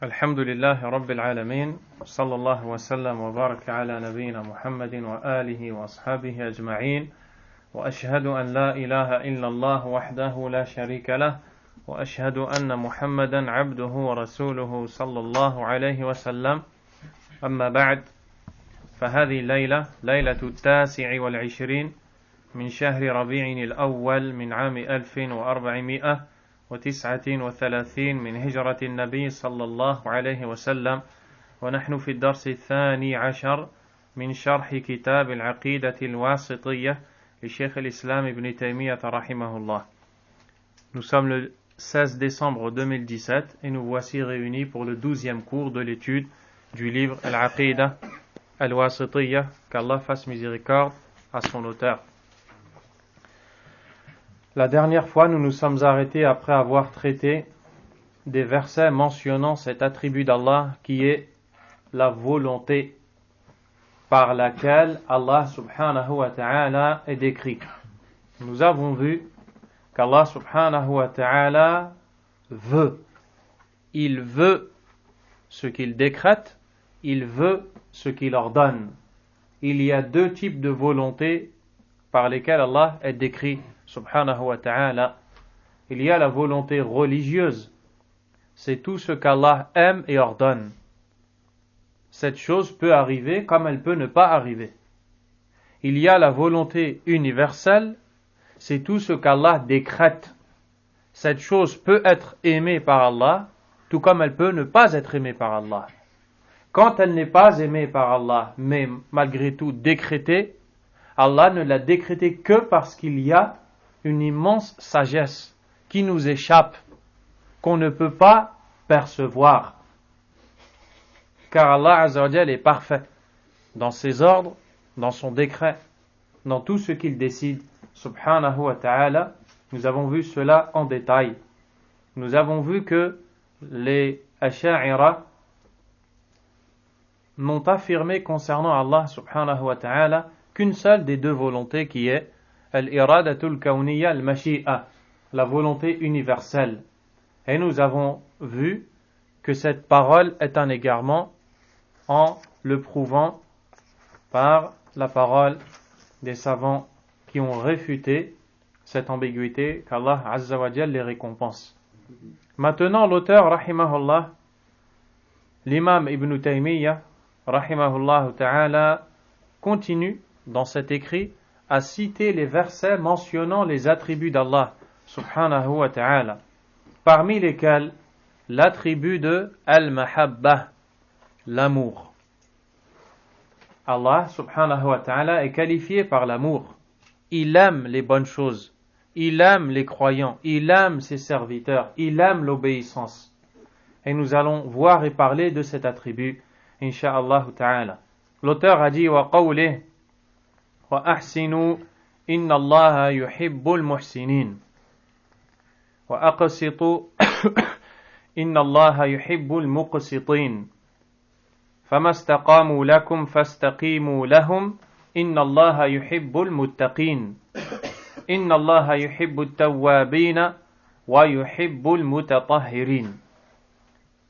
الحمد لله رب العالمين صلى الله وسلم وبارك على نبينا محمد وآله وأصحابه أجمعين وأشهد أن لا إله إلا الله وحده لا شريك له وأشهد أن محمدا عبده ورسوله صلى الله عليه وسلم أما بعد فهذه الليلة ليلة 29 من شهر ربيع الأول من عام 1439 من هجرة النبي صلى الله عليه وسلم ونحن في الدرس 12 من شرح كتاب العقيدة الواسطية لشيخ الإسلام ابن تيمية رحمه الله. Nous sommes le 16 décembre 2017 et nous voici réunis pour le 12e cours de l'étude du livre Al-Aqida Al-Wasitiyya, qu'Allah fasse miséricorde à son auteur. La dernière fois, nous nous sommes arrêtés après avoir traité des versets mentionnant cet attribut d'Allah qui est la volonté par laquelle Allah subhanahu wa ta'ala est décrit. Nous avons vu qu'Allah subhanahu wa ta'ala veut. Il veut ce qu'il décrète, il veut ce qu'il ordonne. Il y a deux types de volonté par lesquelles Allah est décrit, subhanahu wa ta'ala. Il y a la volonté religieuse, c'est tout ce qu'Allah aime et ordonne. Cette chose peut arriver comme elle peut ne pas arriver. Il y a la volonté universelle, c'est tout ce qu'Allah décrète. Cette chose peut être aimée par Allah, tout comme elle peut ne pas être aimée par Allah. Quand elle n'est pas aimée par Allah, mais malgré tout décrétée, Allah ne l'a décrétée que parce qu'il y a une immense sagesse qui nous échappe, qu'on ne peut pas percevoir. Car Allah Azza wa Jal est parfait dans ses ordres, dans son décret, dans tout ce qu'il décide, subhanahu wa ta'ala. Nous avons vu cela en détail. Nous avons vu que les Asha'ira n'ont affirmé concernant Allah subhanahu wa ta'ala qu'une seule des deux volontés qui est al-iradatul kawniyya al-mashi'a, la volonté universelle. Et nous avons vu que cette parole est un égarement en le prouvant par la parole des savants qui ont réfuté cette ambiguïté, qu'Allah Azza wa Jal les récompense. Maintenant, l'auteur, rahimahullah, l'imam Ibn Taymiyyah, rahimahullah ta'ala, continue dans cet écrit à citer les versets mentionnant les attributs d'Allah subhanahu wa ta'ala, parmi lesquels l'attribut de al-mahabba, l'amour. Allah subhanahu wa ta'ala est qualifié par l'amour. Il aime les bonnes choses, il aime les croyants, il aime ses serviteurs, il aime l'obéissance. Et nous allons voir et parler de cet attribut, insha'Allah ta'ala. L'auteur a dit wa qawlih wa ahsinu inna Allah yuhibbul muhsinin wa aqsitu inna Allah yuhibbul muqsitin fama istaqamu lakum fastaqimu lahum inna Allah yuhibbul muttaqin inna Allah yuhibbut tawwabin wa yuhibbul mutatahhirin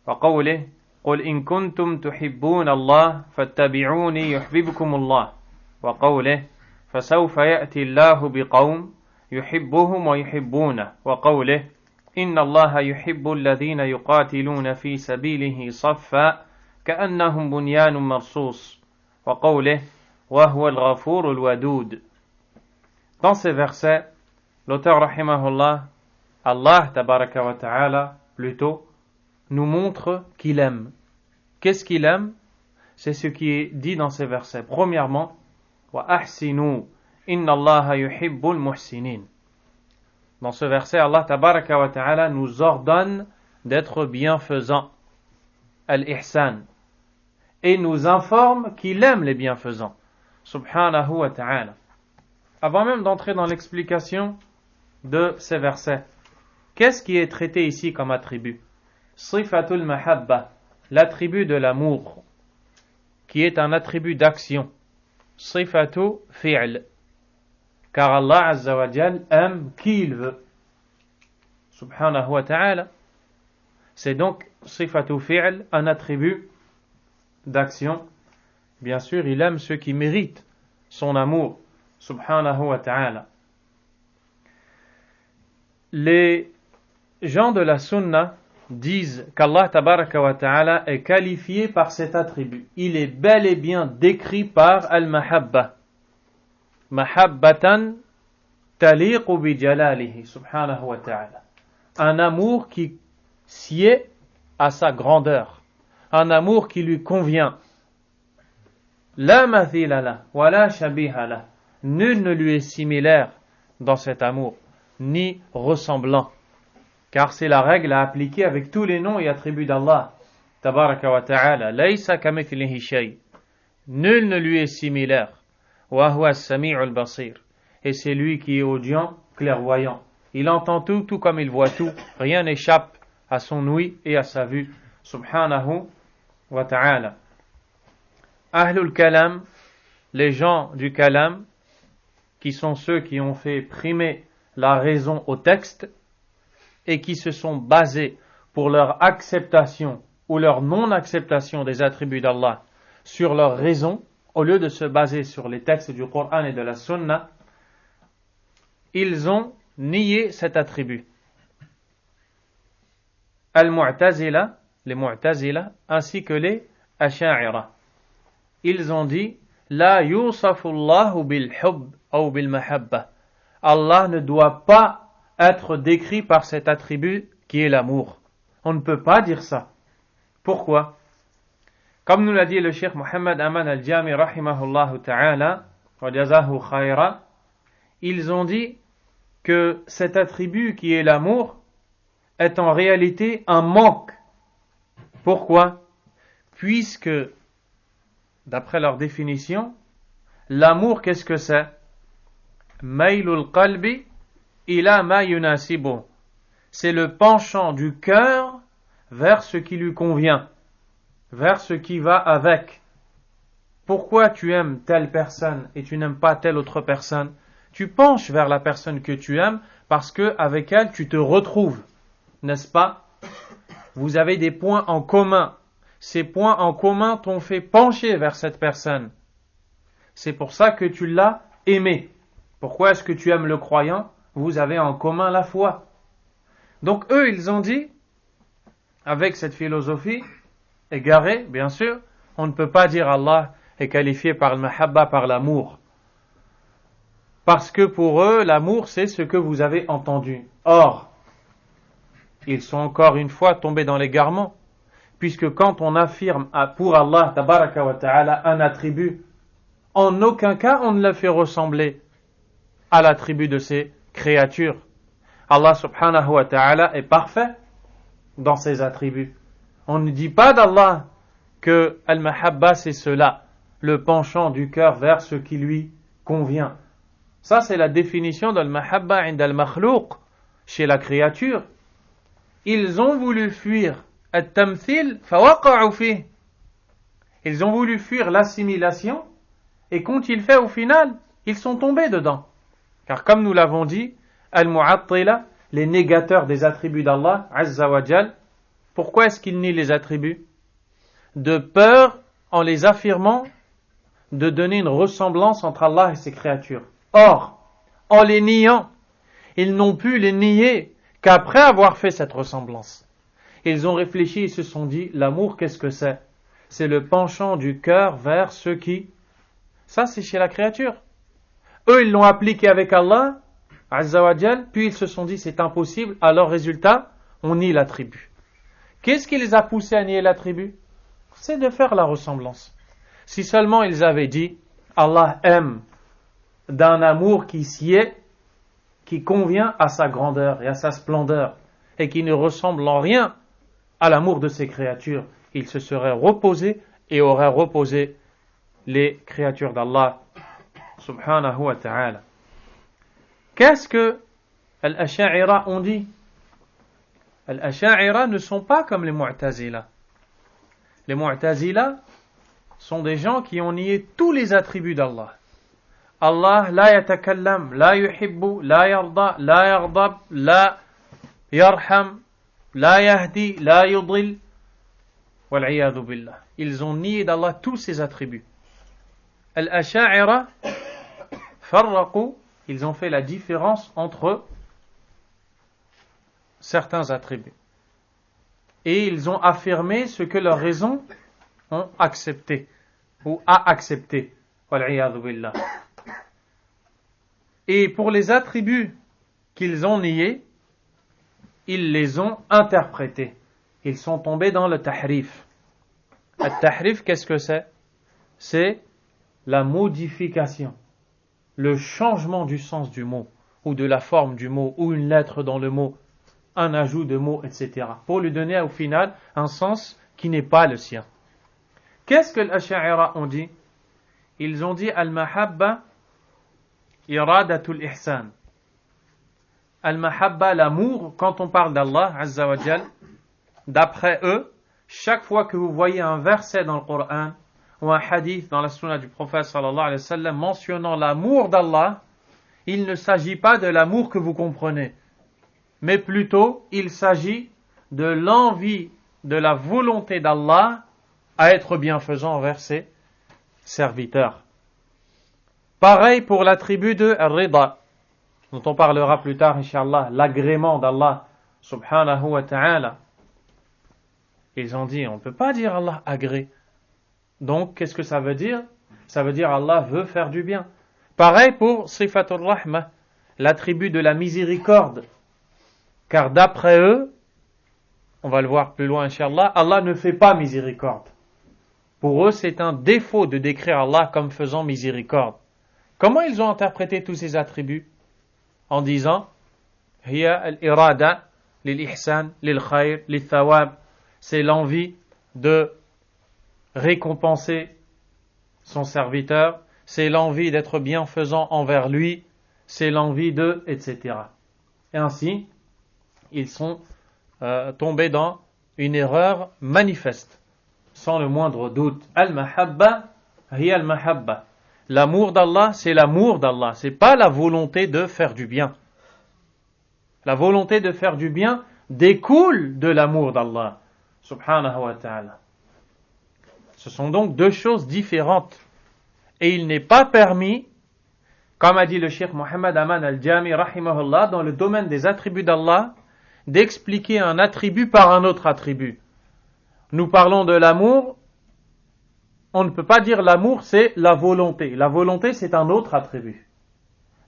wa qawlih قل إن كنتم تحبون الله فاتبعوني يحببكم الله وقوله فسوف يأتي الله بقوم يحبهم ويحبونه وقوله إن الله يحب الذين يقاتلون في سبيله صفا كأنهم بنيان مرصوص وقوله وهو الغفور الودود. Dans ces versets, l'auteur rahimahullah, Allah tabaraka wa ta'ala plutôt, nous montre qu'il aime. Qu'est-ce qu'il aime? C'est ce qui est dit dans ces versets. Premièrement, wa ahsinu inna Allah yuhibbul muhsinin. Dans ce verset, Allah tabaraka wa ta'ala nous ordonne d'être bienfaisants, al-ihsan, et nous informe qu'il aime les bienfaisants, subhanahu wa ta'ala. Avant même d'entrer dans l'explication de ces versets, qu'est-ce qui est traité ici comme attribut? Sifatul mahabba, l'attribut de l'amour, qui est un attribut d'action. Sifatu fi'l, car Allah Azza wa Jal aime qui il veut, subhanahu wa ta'ala. C'est donc sifatu fi'l, un attribut d'action. Bien sûr, il aime ceux qui méritent son amour, subhanahu wa ta'ala. Les gens de la sunna disent qu'Allah tabaraka wa ta'ala est qualifié par cet attribut. Il est bel et bien décrit par al-mahabba. Mahabbatan taliqu bi jalalihi, subhanahu wa ta'ala. Un amour qui sied à sa grandeur. Un amour qui lui convient. La mathila la, wa la shabiha la. Nul ne lui est similaire dans cet amour, ni ressemblant. Car c'est la règle à appliquer avec tous les noms et attributs d'Allah. Tabaraka wa ta'ala. Laysa kamithlihi shay. Nul ne lui est similaire. Wa huwa as-sami'ul basir. Et c'est lui qui est audient, clairvoyant. Il entend tout, tout comme il voit tout. Rien n'échappe à son ouïe et à sa vue. Subhanahu wa ta'ala. Ahlul kalam, les gens du kalam, qui sont ceux qui ont fait primer la raison au texte et qui se sont basés pour leur acceptation ou leur non-acceptation des attributs d'Allah sur leur raison, au lieu de se baser sur les textes du Coran et de la Sunna, ils ont nié cet attribut. Al-Mu'tazila, les Mu'tazila, ainsi que les Asha'ira. Ils ont dit La yusafu Allahu bil hubb ou bil mahabba. Allah ne doit pas être décrit par cet attribut qui est l'amour. On ne peut pas dire ça. Pourquoi? Comme nous l'a dit le Cheikh Mohammed Aman al-Jami rahimahullah ta'ala wa jazahu khayra, ils ont dit que cet attribut qui est l'amour est en réalité un manque. Pourquoi? Puisque d'après leur définition, l'amour, qu'est-ce que c'est? Maylul qalbi ila ma yunasibu. C'est le penchant du cœur vers ce qui lui convient, vers ce qui va avec. Pourquoi tu aimes telle personne et tu n'aimes pas telle autre personne? Tu penches vers la personne que tu aimes parce que avec elle tu te retrouves, n'est-ce pas? Vous avez des points en commun. Ces points en commun t'ont fait pencher vers cette personne. C'est pour ça que tu l'as aimé. Pourquoi est-ce que tu aimes le croyant? Vous avez en commun la foi. Donc eux, ils ont dit, avec cette philosophie égarée, bien sûr, on ne peut pas dire Allah est qualifié par le mahabba, par l'amour. Parce que pour eux, l'amour, c'est ce que vous avez entendu. Or, ils sont encore une fois tombés dans l'égarement. Puisque quand on affirme pour Allah tabaraka wa ta'ala un attribut, en aucun cas on ne le fait ressembler à l'attribut de ses créatures. Allah subhanahu wa ta'ala est parfait dans ses attributs. On ne dit pas d'Allah que al-mahabba c'est cela, le penchant du cœur vers ce qui lui convient. Ça c'est la définition de al-mahabba inda al-makhlouq, chez la créature. Ils ont voulu fuir التمثيل فوقعوا فيه. Ils ont voulu fuir l'assimilation et qu'ont-ils fait au final? Ils sont tombés dedans. Car comme nous l'avons dit, al-mu'attila, les négateurs des attributs d'Allah Azza wa Jal, pourquoi est-ce qu'ils nient les attributs? De peur, en les affirmant, de donner une ressemblance entre Allah et ses créatures. Or, en les niant, ils n'ont pu les nier qu'après avoir fait cette ressemblance. Ils ont réfléchi et se sont dit, l'amour, qu'est-ce que c'est? C'est le penchant du cœur vers ceux qui... Ça, c'est chez la créature. Eux, ils l'ont appliqué avec Allah, Azza wa Jal, puis ils se sont dit, c'est impossible, alors résultat, on nie l'attribut. Qu'est-ce qui les a poussés à nier l'attribut? C'est de faire la ressemblance. Si seulement ils avaient dit, Allah aime d'un amour qui sied, qui convient à sa grandeur et à sa splendeur, et qui ne ressemble en rien à l'amour de ses créatures, il se serait reposé et aurait reposé les créatures d'Allah subhanahu wa ta'ala. Qu'est-ce que al-Asha'ira ont dit? Al-Asha'ira ne sont pas comme les Mu'tazila. Les Mu'tazila sont des gens qui ont nié tous les attributs d'Allah. Allah la yatakallam, la yuhibbu, la yarda, la yardab, la yarham, la yahdi, la yudil, wal-'iyadhu billah. Ils ont nié d'Allah tous ses attributs. Al-Asha'ira farraqu, ils ont fait la différence entre certains attributs. Et ils ont affirmé ce que leurs raisons ont accepté ou a accepté. Wal-'iyadhu billah. Et pour les attributs qu'ils ont niés, ils les ont interprétés. Ils sont tombés dans le tahrif. Le tahrif, qu'est-ce que c'est? C'est la modification, le changement du sens du mot, ou de la forme du mot, ou une lettre dans le mot, un ajout de mots, etc. pour lui donner au final un sens qui n'est pas le sien. Qu'est-ce que les Ash'a'ira ont dit? Ils ont dit al-mahabba iradatul ihsan. Al-mahabba, l'amour, quand on parle d'Allah Azza wa Jal, d'après eux, chaque fois que vous voyez un verset dans le Coran ou un hadith dans la sunna du prophète sallallahu alayhi wa sallam mentionnant l'amour d'Allah, il ne s'agit pas de l'amour que vous comprenez, mais plutôt il s'agit de l'envie, de la volonté d'Allah à être bienfaisant envers ses serviteurs. Pareil pour l'attribut de Ar-Rida, dont on parlera plus tard, Inch'Allah, l'agrément d'Allah subhanahu wa ta'ala. Ils ont dit, on ne peut pas dire Allah agrée. Donc, qu'est-ce que ça veut dire? Ça veut dire Allah veut faire du bien. Pareil pour Sifatul Rahma, l'attribut de la miséricorde. Car d'après eux, on va le voir plus loin, Inch'Allah, Allah ne fait pas miséricorde. Pour eux, c'est un défaut de décrire Allah comme faisant miséricorde. Comment ils ont interprété tous ces attributs? En disant, hiya al-irada lil-ihsan, lil-khayr, lil-thawab. C'est l'envie de récompenser son serviteur, c'est l'envie d'être bienfaisant envers lui, c'est l'envie de, etc. Et ainsi, ils sont tombés dans une erreur manifeste, sans le moindre doute. Al-mahabba, hiya al-mahabba. L'amour d'Allah, c'est l'amour d'Allah, c'est pas la volonté de faire du bien. La volonté de faire du bien découle de l'amour d'Allah, subhanahu wa ta'ala. Ce sont donc deux choses différentes. Et il n'est pas permis, comme a dit le Cheikh Mohammed Aman al-Jami, rahimahullah, dans le domaine des attributs d'Allah, d'expliquer un attribut par un autre attribut. Nous parlons de l'amour, on ne peut pas dire l'amour c'est la volonté. La volonté c'est un autre attribut.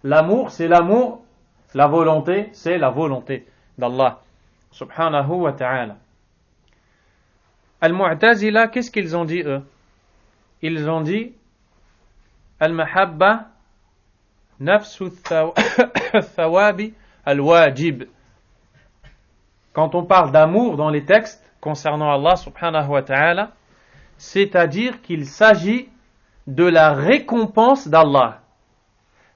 L'amour c'est l'amour, la volonté c'est la volonté d'Allah, subhanahu wa ta'ala. Al-Mu'tazila, qu'est-ce qu'ils ont dit eux? Ils ont dit Al-Mahabba nafsu thawabi al-wajib. Quand on parle d'amour dans les textes concernant Allah subhanahu wa ta'ala, c'est-à-dire qu'il s'agit de la récompense d'Allah.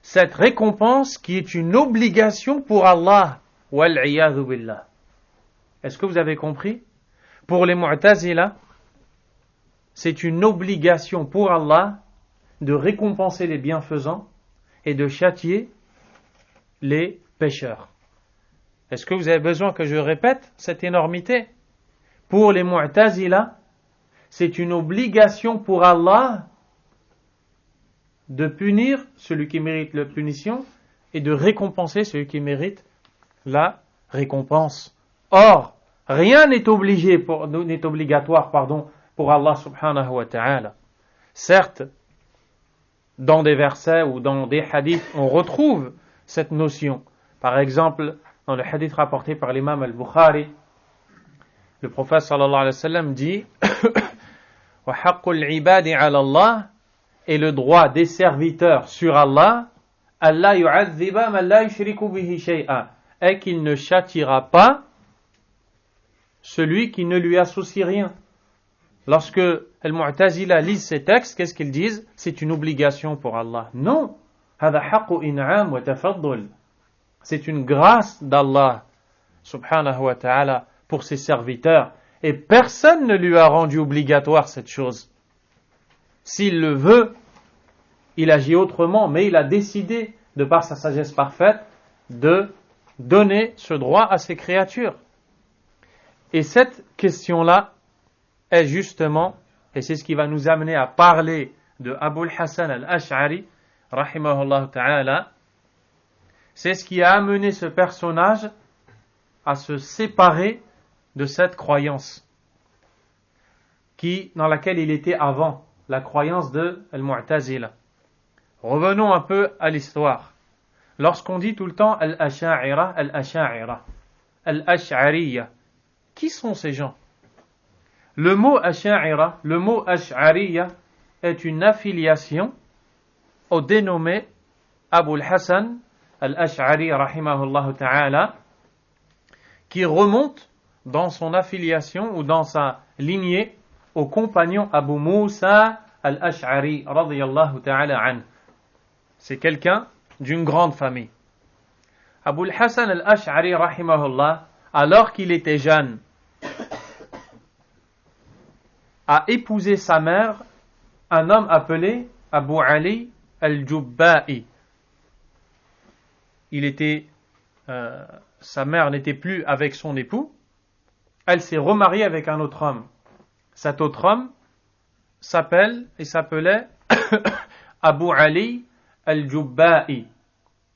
Cette récompense qui est une obligation pour Allah. Wal-'iyadhu billah. Est-ce que vous avez compris? Pour les Mu'tazila, c'est une obligation pour Allah de récompenser les bienfaisants et de châtier les pécheurs. Est-ce que vous avez besoin que je répète cette énormité? Pour les Mu'tazila, c'est une obligation pour Allah de punir celui qui mérite la punition et de récompenser celui qui mérite la récompense. Or, rien n'est obligatoire pour Allah subhanahu wa ta'ala. Certes, dans des versets ou dans des hadiths, on retrouve cette notion. Par exemple, dans le hadith rapporté par l'imam al-Bukhari, le prophète sallallahu alayhi wa sallam dit « Wa haqqul ibadi ala Allah » et le droit des serviteurs sur Allah, « Allah yu'adhiba man la yushriku bihi shay'a » et qu'il ne châtiera pas celui qui ne lui associe rien. Lorsque les Mu'tazila lisent ces textes, qu'est-ce qu'ils disent? C'est une obligation pour Allah. Non. هذا حق إنعام وتفضل. C'est une grâce d'Allah subhanahu wa ta'ala pour ses serviteurs. Et personne ne lui a rendu obligatoire cette chose. S'il le veut, il agit autrement, mais il a décidé, de par sa sagesse parfaite, de donner ce droit à ses créatures. Et cette question-là est justement, et c'est ce qui va nous amener à parler de Abul Hassan al-Ash'ari, rahimahullah ta'ala, c'est ce qui a amené ce personnage à se séparer de cette croyance dans laquelle il était avant, la croyance de Al-Mu'tazila. Revenons un peu à l'histoire. Lorsqu'on dit tout le temps Al-Ash'a'ira, Al-Ash'a'ira, Al-Ash'ariyya, qui sont ces gens? Le mot Ash'a'ira, le mot Ash'ariyya est une affiliation au dénommé Abul Hassan al-Ash'ari rahimahullah ta'ala, qui remonte dans son affiliation ou dans sa lignée au compagnon Abu Musa al-Ash'ari radiyallahu ta'ala an. C'est quelqu'un d'une grande famille. Abul Hassan al-Ash'ari rahimahullah, alors qu'il était jeune, a épousé sa mère, un homme appelé Abu Ali al-Jubba'i. Sa mère n'était plus avec son époux, elle s'est remariée avec un autre homme. Cet autre homme s'appelait Abu Ali al-Jubba'i.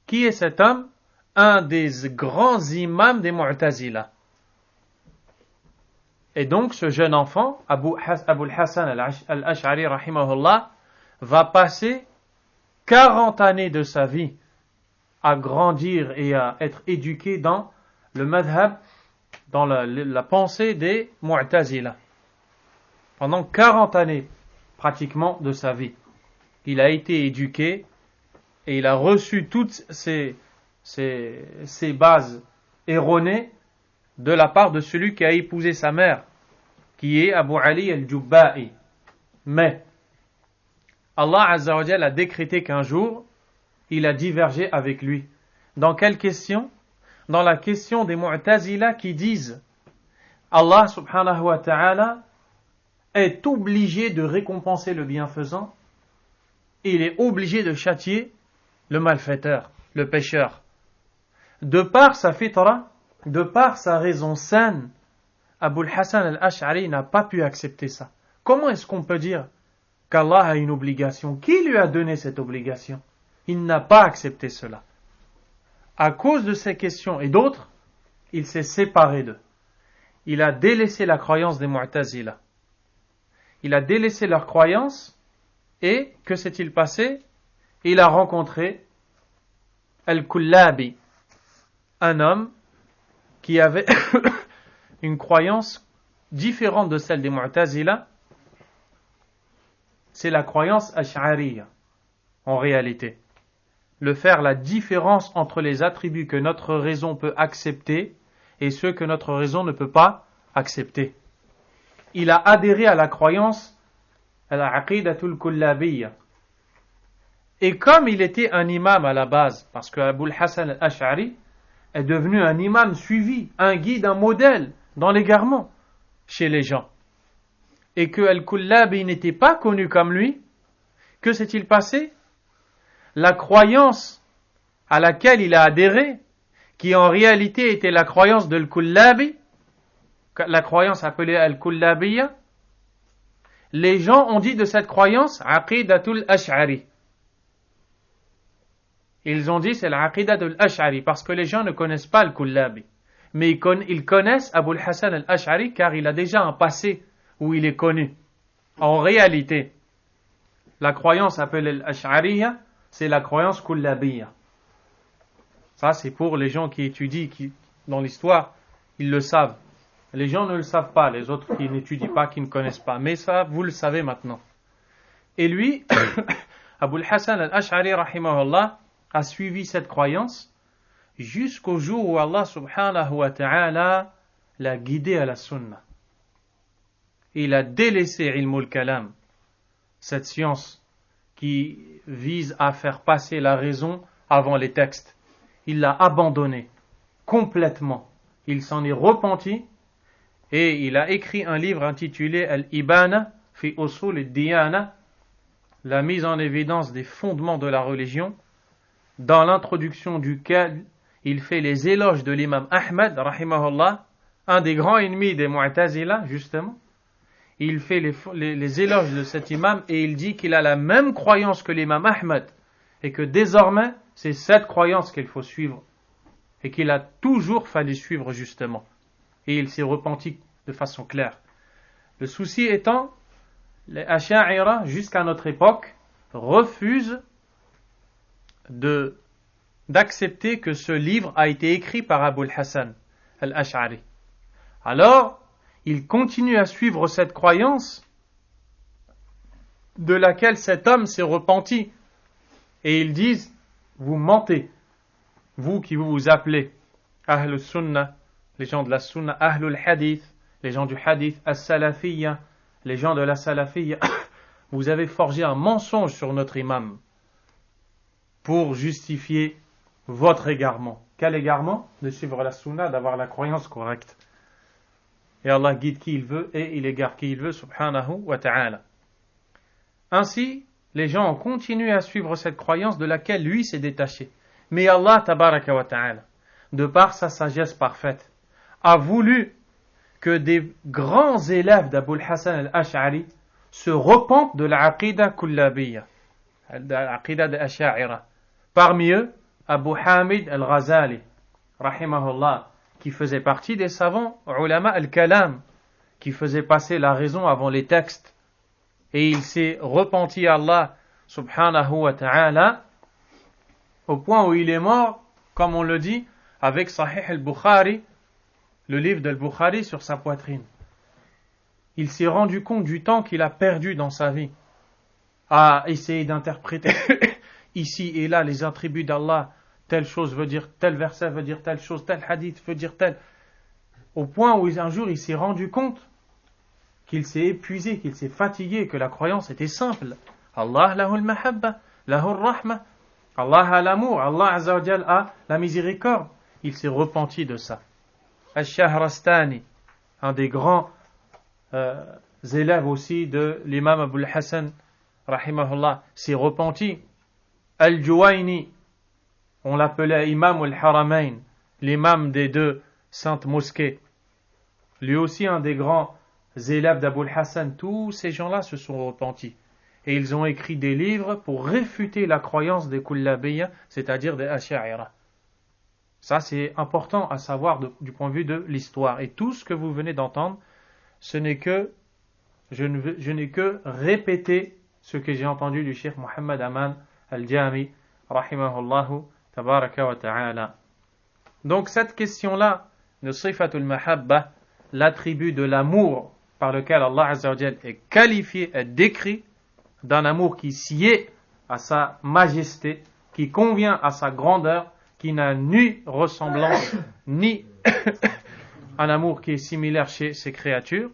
Qui est cet homme? Un des grands imams des Mu'tazila. Et donc ce jeune enfant, Abul Hassan al-Ash'ari rahimahullah, va passer 40 années de sa vie à grandir et à être éduqué dans le madhab, dans la pensée des Mu'tazila. Pendant 40 années, pratiquement, de sa vie. Il a été éduqué et il a reçu toutes ces bases erronées de la part de celui qui a épousé sa mère, qui est Abu Ali al-Jubba'i. Mais Allah Azza wa Jalla a décrété qu'un jour, il a divergé avec lui. Dans quelle question? Dans la question des Mu'tazila qui disent Allah subhanahu wa ta'ala est obligé de récompenser le bienfaisant, il est obligé de châtier le malfaiteur, le pécheur. De par sa fitra, de par sa raison saine, Abul Hassan al-Ash'ari n'a pas pu accepter ça. Comment est-ce qu'on peut dire qu'Allah a une obligation? Qui lui a donné cette obligation? Il n'a pas accepté cela. À cause de ces questions et d'autres, il s'est séparé d'eux. Il a délaissé la croyance des Mu'tazila. Il a délaissé leur croyance et que s'est-il passé? Il a rencontré Al-Kullabi, un homme qui avait une croyance différente de celle des Mu'tazila. C'est la croyance Ash'ariyya, en réalité. Faire la différence entre les attributs que notre raison peut accepter et ceux que notre raison ne peut pas accepter. Il a adhéré à la croyance à la aqidatul kullabiyya. Et comme il était un imam à la base, parce que Abul Hassan al-Ash'ari est devenu un imam suivi, un guide, un modèle dans l'égarement chez les gens, et que Al-Kullabi n'était pas connu comme lui, que s'est-il passé? La croyance à laquelle il a adhéré, qui en réalité était la croyance de Al-Kullabi, la croyance appelée Al-Kullabiyya, les gens ont dit de cette croyance Aqidatul Ash'ari. Ils ont dit c'est l'Aqidatul Ash'ari parce que les gens ne connaissent pas Al-Kullabi. Mais ils connaissent Abul Hassan al-Ash'ari car il a déjà un passé où il est connu. En réalité, la croyance appelée l'Ash'ariyya, c'est la croyance Kullabiyya. Ça, c'est pour les gens qui étudient dans l'histoire, ils le savent. Les gens ne le savent pas, les autres qui n'étudient pas, qui ne connaissent pas. Mais ça, vous le savez maintenant. Et lui, Abul Hassan al-Ash'ari, rahimahullah, a suivi cette croyance jusqu'au jour où Allah subhanahu wa ta'ala l'a guidé à la sunna. Il a délaissé ilmul kalam, cette science qui vise à faire passer la raison avant les textes. Il l'a abandonné complètement. Il s'en est repenti et il a écrit un livre intitulé Al-Ibana fi usul al-diyana, la mise en évidence des fondements de la religion, dans l'introduction duquel il fait les éloges de l'imam Ahmad, rahimahullah, un des grands ennemis des Mu'tazila, justement, il fait les éloges de cet imam et il dit qu'il a la même croyance que l'imam Ahmed et que désormais, c'est cette croyance qu'il faut suivre et qu'il a toujours fallu suivre, justement. Et il s'est repenti de façon claire. Le souci étant, les Asha'ira, jusqu'à notre époque, refusent d'accepter que ce livre a été écrit par Abul Hassan al-Ash'ari. Alors, ils continuent à suivre cette croyance de laquelle cet homme s'est repenti. Et ils disent, vous mentez, vous qui vous appelez Ahlul Sunnah, les gens de la Sunnah, Ahlul Hadith, les gens du Hadith, As-Salafiyya, les gens de la Salafiyya, vous avez forgé un mensonge sur notre imam pour justifier votre égarement. Quel égarement? De suivre la Sunnah, d'avoir la croyance correcte. Et Allah guide qui il veut et il égare qui il veut, subhanahu wa ta'ala. Ainsi, les gens ont continué à suivre cette croyance de laquelle lui s'est détaché. Mais Allah, tabaraka wa ta'ala, de par sa sagesse parfaite, a voulu que des grands élèves d'Abul Hassan al-Ash'ari se repentent de l'aqida kullabiyya, de l'aqida de Ash'a'ira. Parmi eux, Abu Hamid al-Ghazali, rahimahullah, qui faisait partie des savants ulama al-kalam, qui faisait passer la raison avant les textes. Et il s'est repenti à Allah, subhanahu wa ta'ala, au point où il est mort, comme on le dit, avec Sahih al-Bukhari, le livre d'Al-Bukhari sur sa poitrine. Il s'est rendu compte du temps qu'il a perdu dans sa vie à essayer d'interpréter ici et là les attributs d'Allah. Telle chose veut dire, tel verset veut dire telle chose, tel hadith veut dire tel. Au point où un jour il s'est rendu compte qu'il s'est épuisé, qu'il s'est fatigué, que la croyance était simple. Allah lahul mahabba, lahul rahma. Allah a l'amour, Allah azza wa jal a la miséricorde. Il s'est repenti de ça. Al-Shahrastani, un des grands élèves aussi de l'imam Abul Hassan, rahimahullah, s'est repenti. Al-Juwayni, on l'appelait imam al-Haramain, l'imam des deux saintes mosquées. Lui aussi un des grands élèves d'Abul Hassan. Tous ces gens-là se sont repentis. Et ils ont écrit des livres pour réfuter la croyance des Kullabiyya, c'est-à-dire des Asha'ira. Ça, c'est important à savoir du point de vue de l'histoire. Et tout ce que vous venez d'entendre, je n'ai que répété ce que j'ai entendu du Cheikh Muhammad Aman al-Jami, rahimahullahu tabaraka wa ta'ala. Donc cette question-là, de sifatul mahabba, l'attribut de l'amour par lequel Allah Azza wa Jal est qualifié, est décrit, d'un amour qui sied à sa majesté, qui convient à sa grandeur, qui n'a ni ressemblance, ni un amour qui est similaire chez ses créatures,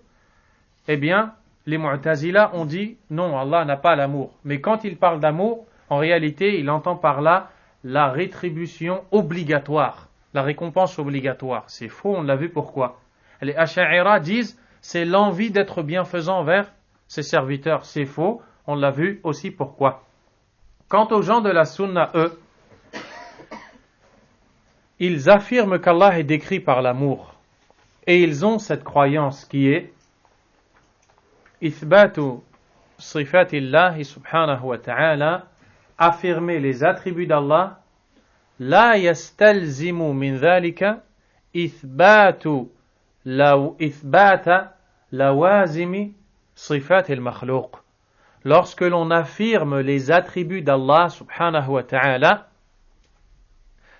eh bien, les Mu'tazila ont dit, non, Allah n'a pas l'amour. Mais quand il parle d'amour, en réalité, il entend par là la rétribution obligatoire, la récompense obligatoire. C'est faux, on l'a vu pourquoi. Les Asha'ira disent, c'est l'envie d'être bienfaisant envers ses serviteurs. C'est faux, on l'a vu aussi pourquoi. Quant aux gens de la Sunna, eux, ils affirment qu'Allah est décrit par l'amour. Et ils ont cette croyance qui est Ithbatu sifatillahi subhanahu wa ta'ala, affirmer les attributs d'Allah, la yastalzimu min dhalika ithbata lawazimi sifatil makhluq. Lorsque l'on affirme les attributs d'Allah subhanahu wa ta'ala,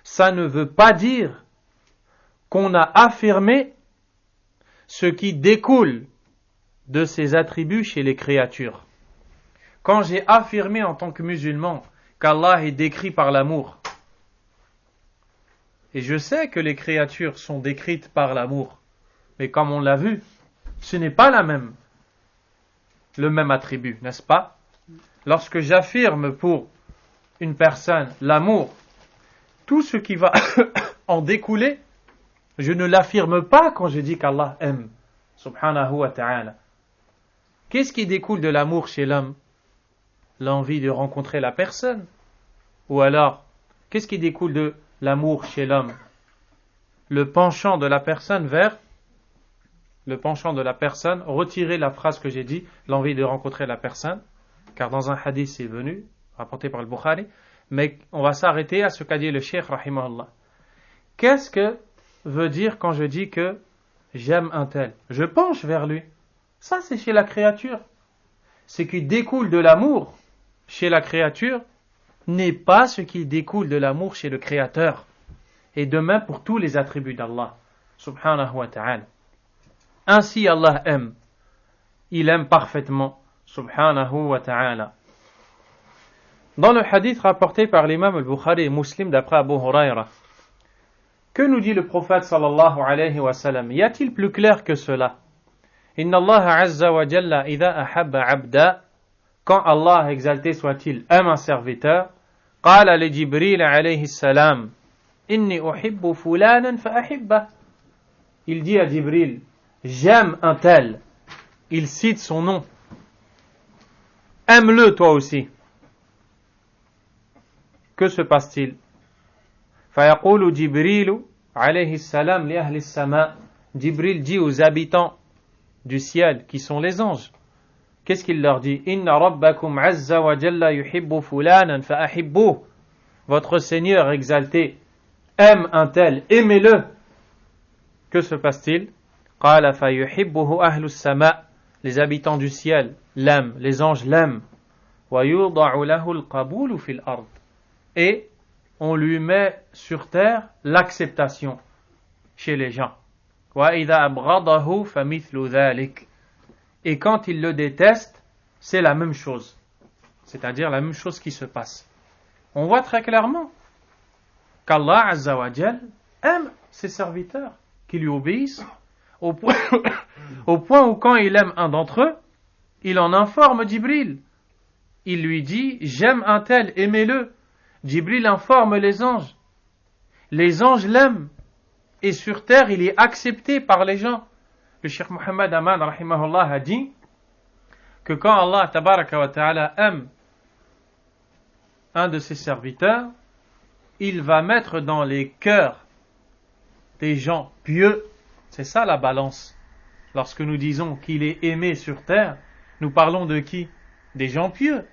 ça ne veut pas dire qu'on a affirmé ce qui découle de ces attributs chez les créatures. Quand j'ai affirmé en tant que musulman qu'Allah est décrit par l'amour, et je sais que les créatures sont décrites par l'amour, mais comme on l'a vu, ce n'est pas le même attribut, n'est-ce pas? Lorsque j'affirme pour une personne l'amour, tout ce qui va en découler, je ne l'affirme pas quand je dis qu'Allah aime, subhanahu wa ta'ala. Qu'est-ce qui découle de l'amour chez l'homme? L'envie de rencontrer la personne? Ou alors, qu'est-ce qui découle de l'amour chez l'homme? Le penchant de la personne vers le penchant de la personne, retirer la phrase que j'ai dit, l'envie de rencontrer la personne, car dans un hadith c'est venu, rapporté par le Bukhari, mais on va s'arrêter à ce qu'a dit le Cheikh rahimahullah. Qu'est-ce que veut dire quand je dis que j'aime un tel? Je penche vers lui. Ça c'est chez la créature. Ce qui découle de l'amour chez la créature n'est pas ce qui découle de l'amour chez le Créateur. Et de même pour tous les attributs d'Allah, subhanahu wa ta'ala. Ainsi Allah aime. Il aime parfaitement, subhanahu wa ta'ala. Dans le hadith rapporté par l'imam al-Bukhari et Muslim d'après Abu Huraira, que nous dit le prophète sallallahu alayhi wa sallam? Y a-t-il plus clair que cela? Inna Allah azza wa jalla idha ahabba abda, quand Allah exalté soit-il aime un serviteur, qala li Jibril alayhi salam, inni uhibbu fulanan fa ahibba. Il dit à Jibril, j'aime un tel. Il cite son nom. Aime-le toi aussi. Que se passe-t-il? فيقول جبريل عليه السلام لأهل السماء. Jibril dit aux habitants du ciel, qui sont les anges. Qu'est-ce qu'il leur dit? Inna rabbakum azza wa jalla yuhibbu fulanan fa ahibbuh. Votre Seigneur exalté aime un tel, aimez-le. Que se passe-t-il? قال فيحبه أهل السماء. Les habitants du ciel l'aiment, les anges l'aiment. ويوضع له القبول في الأرض. Et on lui met sur terre l'acceptation chez les gens. وَإِذَا أَبْغَضَهُ فَمِثْلُ ذَلِكَ. Et quand il le déteste, c'est la même chose. C'est-à-dire la même chose qui se passe. On voit très clairement qu'Allah Azza wa Jal aime ses serviteurs qui lui obéissent au point où quand il aime un d'entre eux, il en informe Jibril. Il lui dit, j'aime un tel, aimez-le. Jibril informe les anges. Les anges l'aiment. Et sur terre, il est accepté par les gens. Le Cheikh Muhammad Aman, rahimahullah, a dit que quand Allah, tabaraka wa ta'ala, aime un de ses serviteurs, il va mettre dans les cœurs des gens pieux. C'est ça la balance. Lorsque nous disons qu'il est aimé sur terre, nous parlons de qui? Des gens pieux.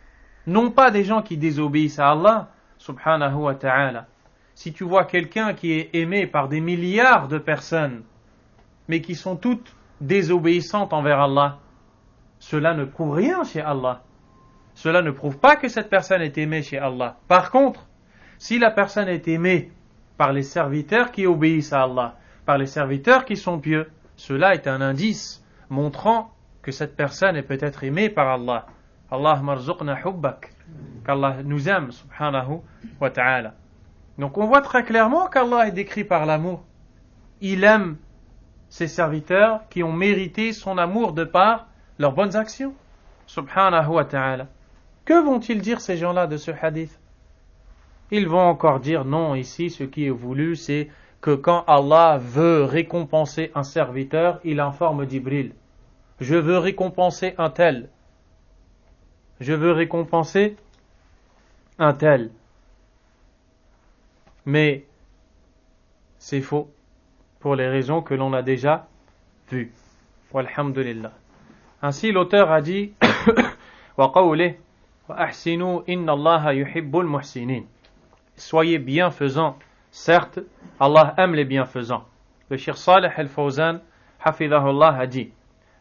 Non pas des gens qui désobéissent à Allah, subhanahu wa ta'ala. Si tu vois quelqu'un qui est aimé par des milliards de personnes, mais qui sont toutes désobéissantes envers Allah, cela ne prouve rien chez Allah. Cela ne prouve pas que cette personne est aimée chez Allah. Par contre, si la personne est aimée par les serviteurs qui obéissent à Allah, par les serviteurs qui sont pieux, cela est un indice montrant que cette personne est peut-être aimée par Allah. Allahumma rzuqna hubbak. Qu'Allah nous aime, subhanahu wa ta'ala. Donc on voit très clairement qu'Allah est décrit par l'amour. Il aime ses serviteurs qui ont mérité son amour de par leurs bonnes actions. Subhanahu wa ta'ala. Que vont-ils dire ces gens-là de ce hadith? Ils vont encore dire non, ici ce qui est voulu c'est que quand Allah veut récompenser un serviteur, il informe Jibril. Je veux récompenser un tel. Je veux récompenser un tel. Mais c'est faux pour les raisons que l'on a déjà vues. Walhamdulillah. Ainsi l'auteur a dit wa qawlih wa ahsinu inna Allaha yuhibbul muhsinin. Soyez bienfaisants, certes, Allah aime les bienfaisants. Le Cheikh Salih al-Fawzan hafidhahullah a dit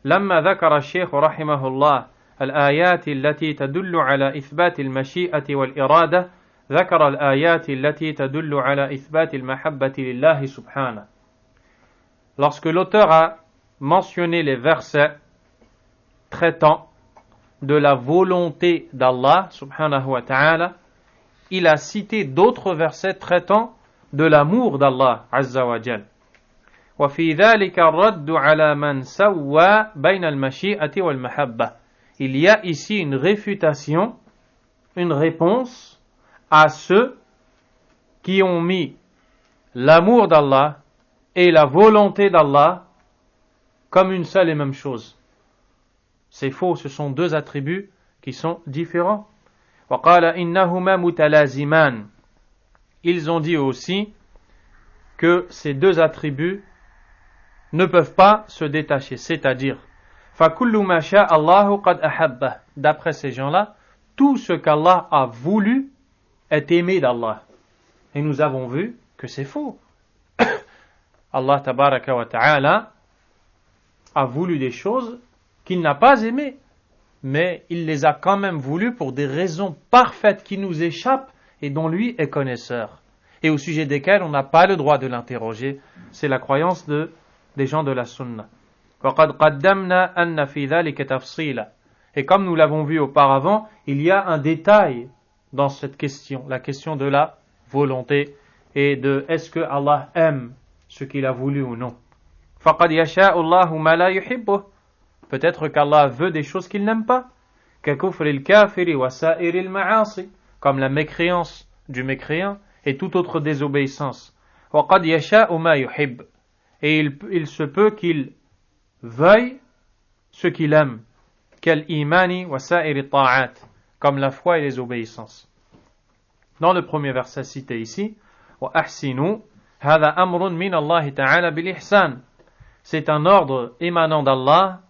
لما ذكر الشيخ رحمه الله الآيات التي تدل على إثبات المشيئة والإرادة ذكر الآيات التي تدل على إثبات المحبة لله سبحانه. Lorsque l'auteur a mentionné les versets traitant de la volonté d'Allah subhanahu wa ta'ala, il a cité d'autres versets traitant de l'amour d'Allah azza wa jal. وفي ذلك الرد على من سوى بين المشيئة والمحبة. Il y a ici une réfutation, une réponse à ceux qui ont mis l'amour d'Allah et la volonté d'Allah comme une seule et même chose. C'est faux, ce sont deux attributs qui sont différents. وقال إنهما متلازمان. Ils ont dit aussi que ces deux attributs ne peuvent pas se détacher. C'est-à-dire, فَكُلُّ مَا شَاءَ اللَّهُ قَدْ أَحَبَّهُ. D'après ces gens-là, tout ce qu'Allah a voulu est aimé d'Allah. Et nous avons vu que c'est faux. Allah tabaraka wa ta'ala a voulu des choses qu'il n'a pas aimées, mais il les a quand même voulues pour des raisons parfaites qui nous échappent et dont lui est connaisseur, et au sujet desquelles on n'a pas le droit de l'interroger. C'est la croyance des gens de la sunna. وَقَدْ قَدَّمْنَا أَنَّ فِي ذَلِكَ تَفْصِيلًا. Et comme nous l'avons vu auparavant, il y a un détail dans cette question, la question de la volonté et de est-ce que Allah aime ce qu'il a voulu ou non. فَقَدْ يَشَاءُ اللَّهُ مَا لَا يُحِبُّهُ. Peut-être qu'Allah veut des choses qu'il n'aime pas. كَكُفْرِ الْكَافِرِ وَسَائِرِ الْمَعَاصِ. Comme la mécréance du mécréant et toute autre désobéissance. وَقَدْ يَشَاءُ مَا يُحِبُّ. Et il se peut qu'il veuille ce qu'il aime. كَالْإِيمَانِ وَسَائِرِ الطَّاعَاتِ. Comme la foi et les obéissances. Dans le premier verset cité ici, وَأَحْسِنُوا هَذَا أَمْرٌ مِّنَ اللَّهِ تَعَالَى بِالْإِحْسَانِ. C'est un ordre émanant d'Allah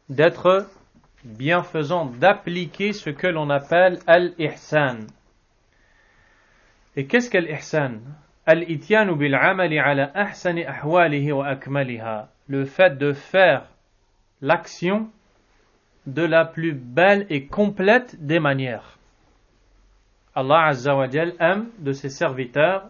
d'être bienfaisant, d'appliquer ce que l'on appelle al-ihsan. Et qu'est-ce qu'al-ihsan? Al-ityanu bil-amali ala ahsani ahwalihi wa akmaliha. Le fait de faire l'action de la plus belle et complète des manières. Allah Azza wa Jal aime de ses serviteurs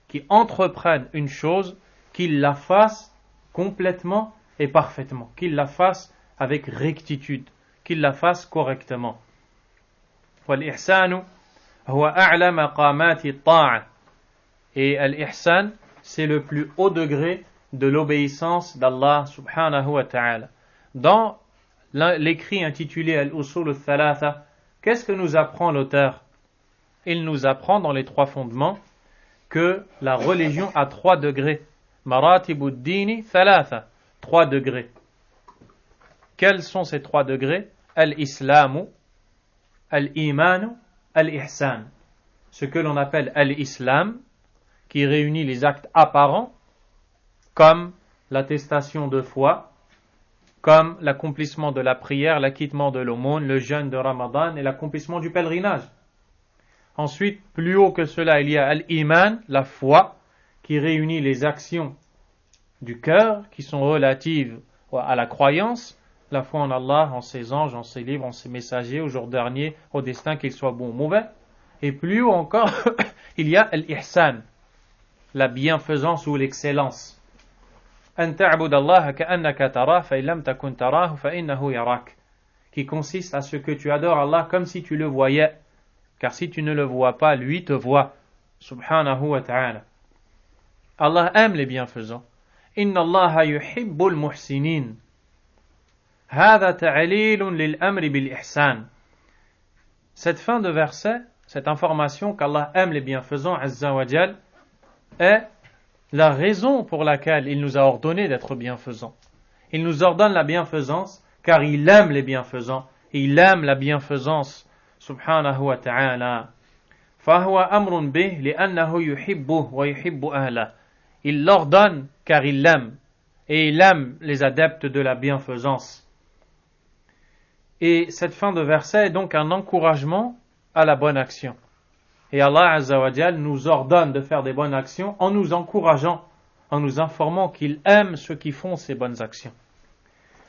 qui entreprennent une chose, qu'ils la fassent complètement et parfaitement, qu'ils la fassent avec rectitude, qu'ils la fassent correctement. Wal-ihsanu huwa a'la maqamati at-ta'a. Et al-ihsan, c'est le plus haut degré de l'obéissance d'Allah subhanahu wa ta'ala. Dans l'écrit intitulé Al-Usul al-Thalatha, qu'est-ce que nous apprend l'auteur? Il nous apprend dans les trois fondements que la religion a 3 degrés. Maratibud dini thalatha, 3 degrés. Quels sont ces 3 degrés? Al-Islamu, Al-Imanu, Al-Ihsan. Ce que l'on appelle Al-Islam, qui réunit les actes apparents, comme l'attestation de foi, comme l'accomplissement de la prière, l'acquittement de l'aumône, le jeûne de Ramadan et l'accomplissement du pèlerinage. Ensuite, plus haut que cela, il y a Al-Iman, la foi, qui réunit les actions du cœur, qui sont relatives à la croyance, la foi en Allah, en ses anges, en ses livres, en ses messagers, au jour dernier, au destin qu'il soit bon ou mauvais. Et plus haut encore, il y a Al-Ihsan, la bienfaisance ou l'excellence. أن تعبد الله كأنك تراه فإن لم تكن تراه فإنه يراك. Qui consiste à ce que tu adores Allah comme si tu le voyais, car si tu ne le vois pas, lui te voit. Subhanahu wa ta'ala. Allah aime les bienfaisants. Inna Allah yuhibbul muhsinin. هذا تعليل للأمر بالإحسان. Cette fin de verset, cette information qu'Allah aime les bienfaisants, Azza wa Jal, est la raison pour laquelle il nous a ordonné d'être bienfaisants. Il nous ordonne la bienfaisance car il aime les bienfaisants. Il aime la bienfaisance. Subhanahu wa ta'ala. فَهُوَ أَمْرٌ بِهِ لِأَنَّهُ يُحِبُّهُ وَيُحِبُّ أَهْلَهُ. Il l'ordonne car il l'aime. Et il aime les adeptes de la bienfaisance. Et cette fin de verset est donc un encouragement à la bonne action. Et Allah Azza wa Jal nous ordonne de faire des bonnes actions en nous encourageant, en nous informant qu'il aime ceux qui font ces bonnes actions.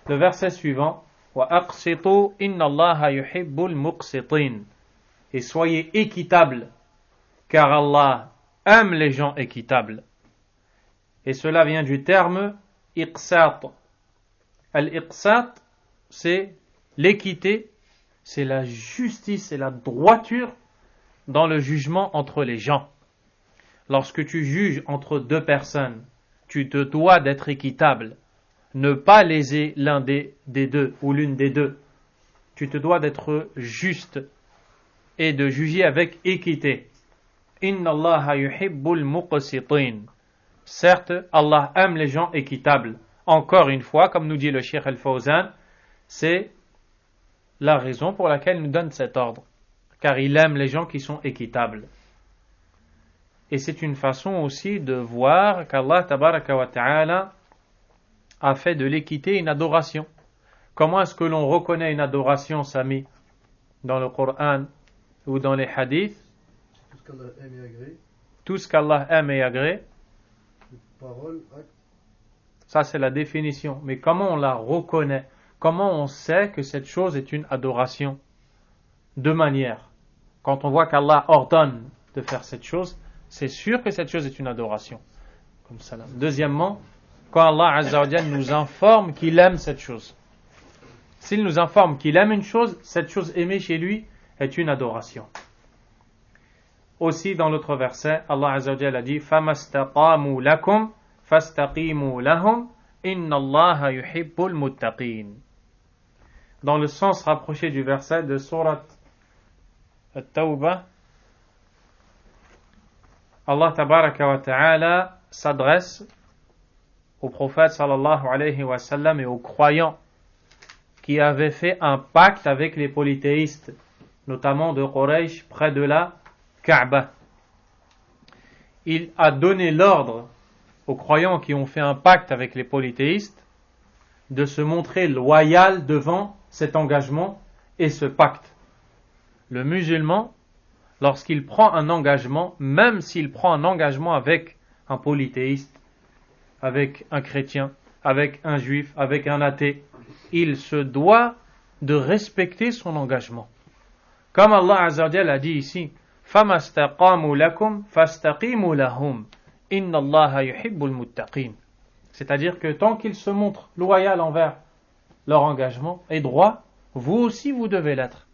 Le verset suivant, وَأَقْسِطُوا إِنَّ اللَّهَ يُحِبُّ الْمُقْسِطِينَ. Et soyez équitables, car Allah aime les gens équitables. Et cela vient du terme iqsat. Al-iqsat, c'est l'équité, c'est la justice et la droiture dans le jugement entre les gens. Lorsque tu juges entre 2 personnes, tu te dois d'être équitable, ne pas léser l'un des deux ou l'une des deux. Tu te dois d'être juste et de juger avec équité. Inna Allah yuhibbul muqsitin. Certes, Allah aime les gens équitables. Encore une fois, comme nous dit le Cheikh Al-Fawzan, c'est la raison pour laquelle il nous donne cet ordre. Car il aime les gens qui sont équitables. Et c'est une façon aussi de voir qu'Allah tabaraka wa ta'ala a fait de l'équité une adoration. Comment est-ce que l'on reconnaît une adoration, Sami, dans le Coran ou dans les hadiths? Tout ce qu'Allah aime et agrée. Tout ce qu'Allah aime et agrée. Parole, acte. Ça, c'est la définition. Mais comment on la reconnaît? Comment on sait que cette chose est une adoration? Deux manières. Quand on voit qu'Allah ordonne de faire cette chose, c'est sûr que cette chose est une adoration. Comme ça, là. Deuxièmement, quand Allah Azza wa Jalla nous informe qu'il aime cette chose. S'il nous informe qu'il aime une chose, cette chose aimée chez lui est une adoration. Aussi, dans l'autre verset, Allah Azza wa Jalla a dit فَمَسْتَقَامُوا لَكُمْ فَاسْتَقِيمُوا لَهُمْ إِنَّ اللَّهَ يُحِبُّ الْمُتَّقِينَ. Dans le sens rapproché du verset de Surat At-Tawbah, Allah Tabaraka wa Ta'ala s'adresse au prophète sallallahu alayhi wa sallam et aux croyants qui avaient fait un pacte avec les polythéistes, notamment de Quraysh près de la Kaaba. Il a donné l'ordre aux croyants qui ont fait un pacte avec les polythéistes de se montrer loyal devant cet engagement et ce pacte. Le musulman, lorsqu'il prend un engagement, même s'il prend un engagement avec un polythéiste, avec un chrétien, avec un juif, avec un athée, il se doit de respecter son engagement. Comme Allah Azza wa Jalla a dit ici, فَمَسْتَقَامُوا لَكُمْ فَاسْتَقِيمُوا لَهُمْ إِنَّ اللَّهَ يُحِبُّ الْمُتَّقِينَ. C'est-à-dire que tant qu'ils se montrent loyaux envers leur engagement et droit, vous aussi vous devez l'être.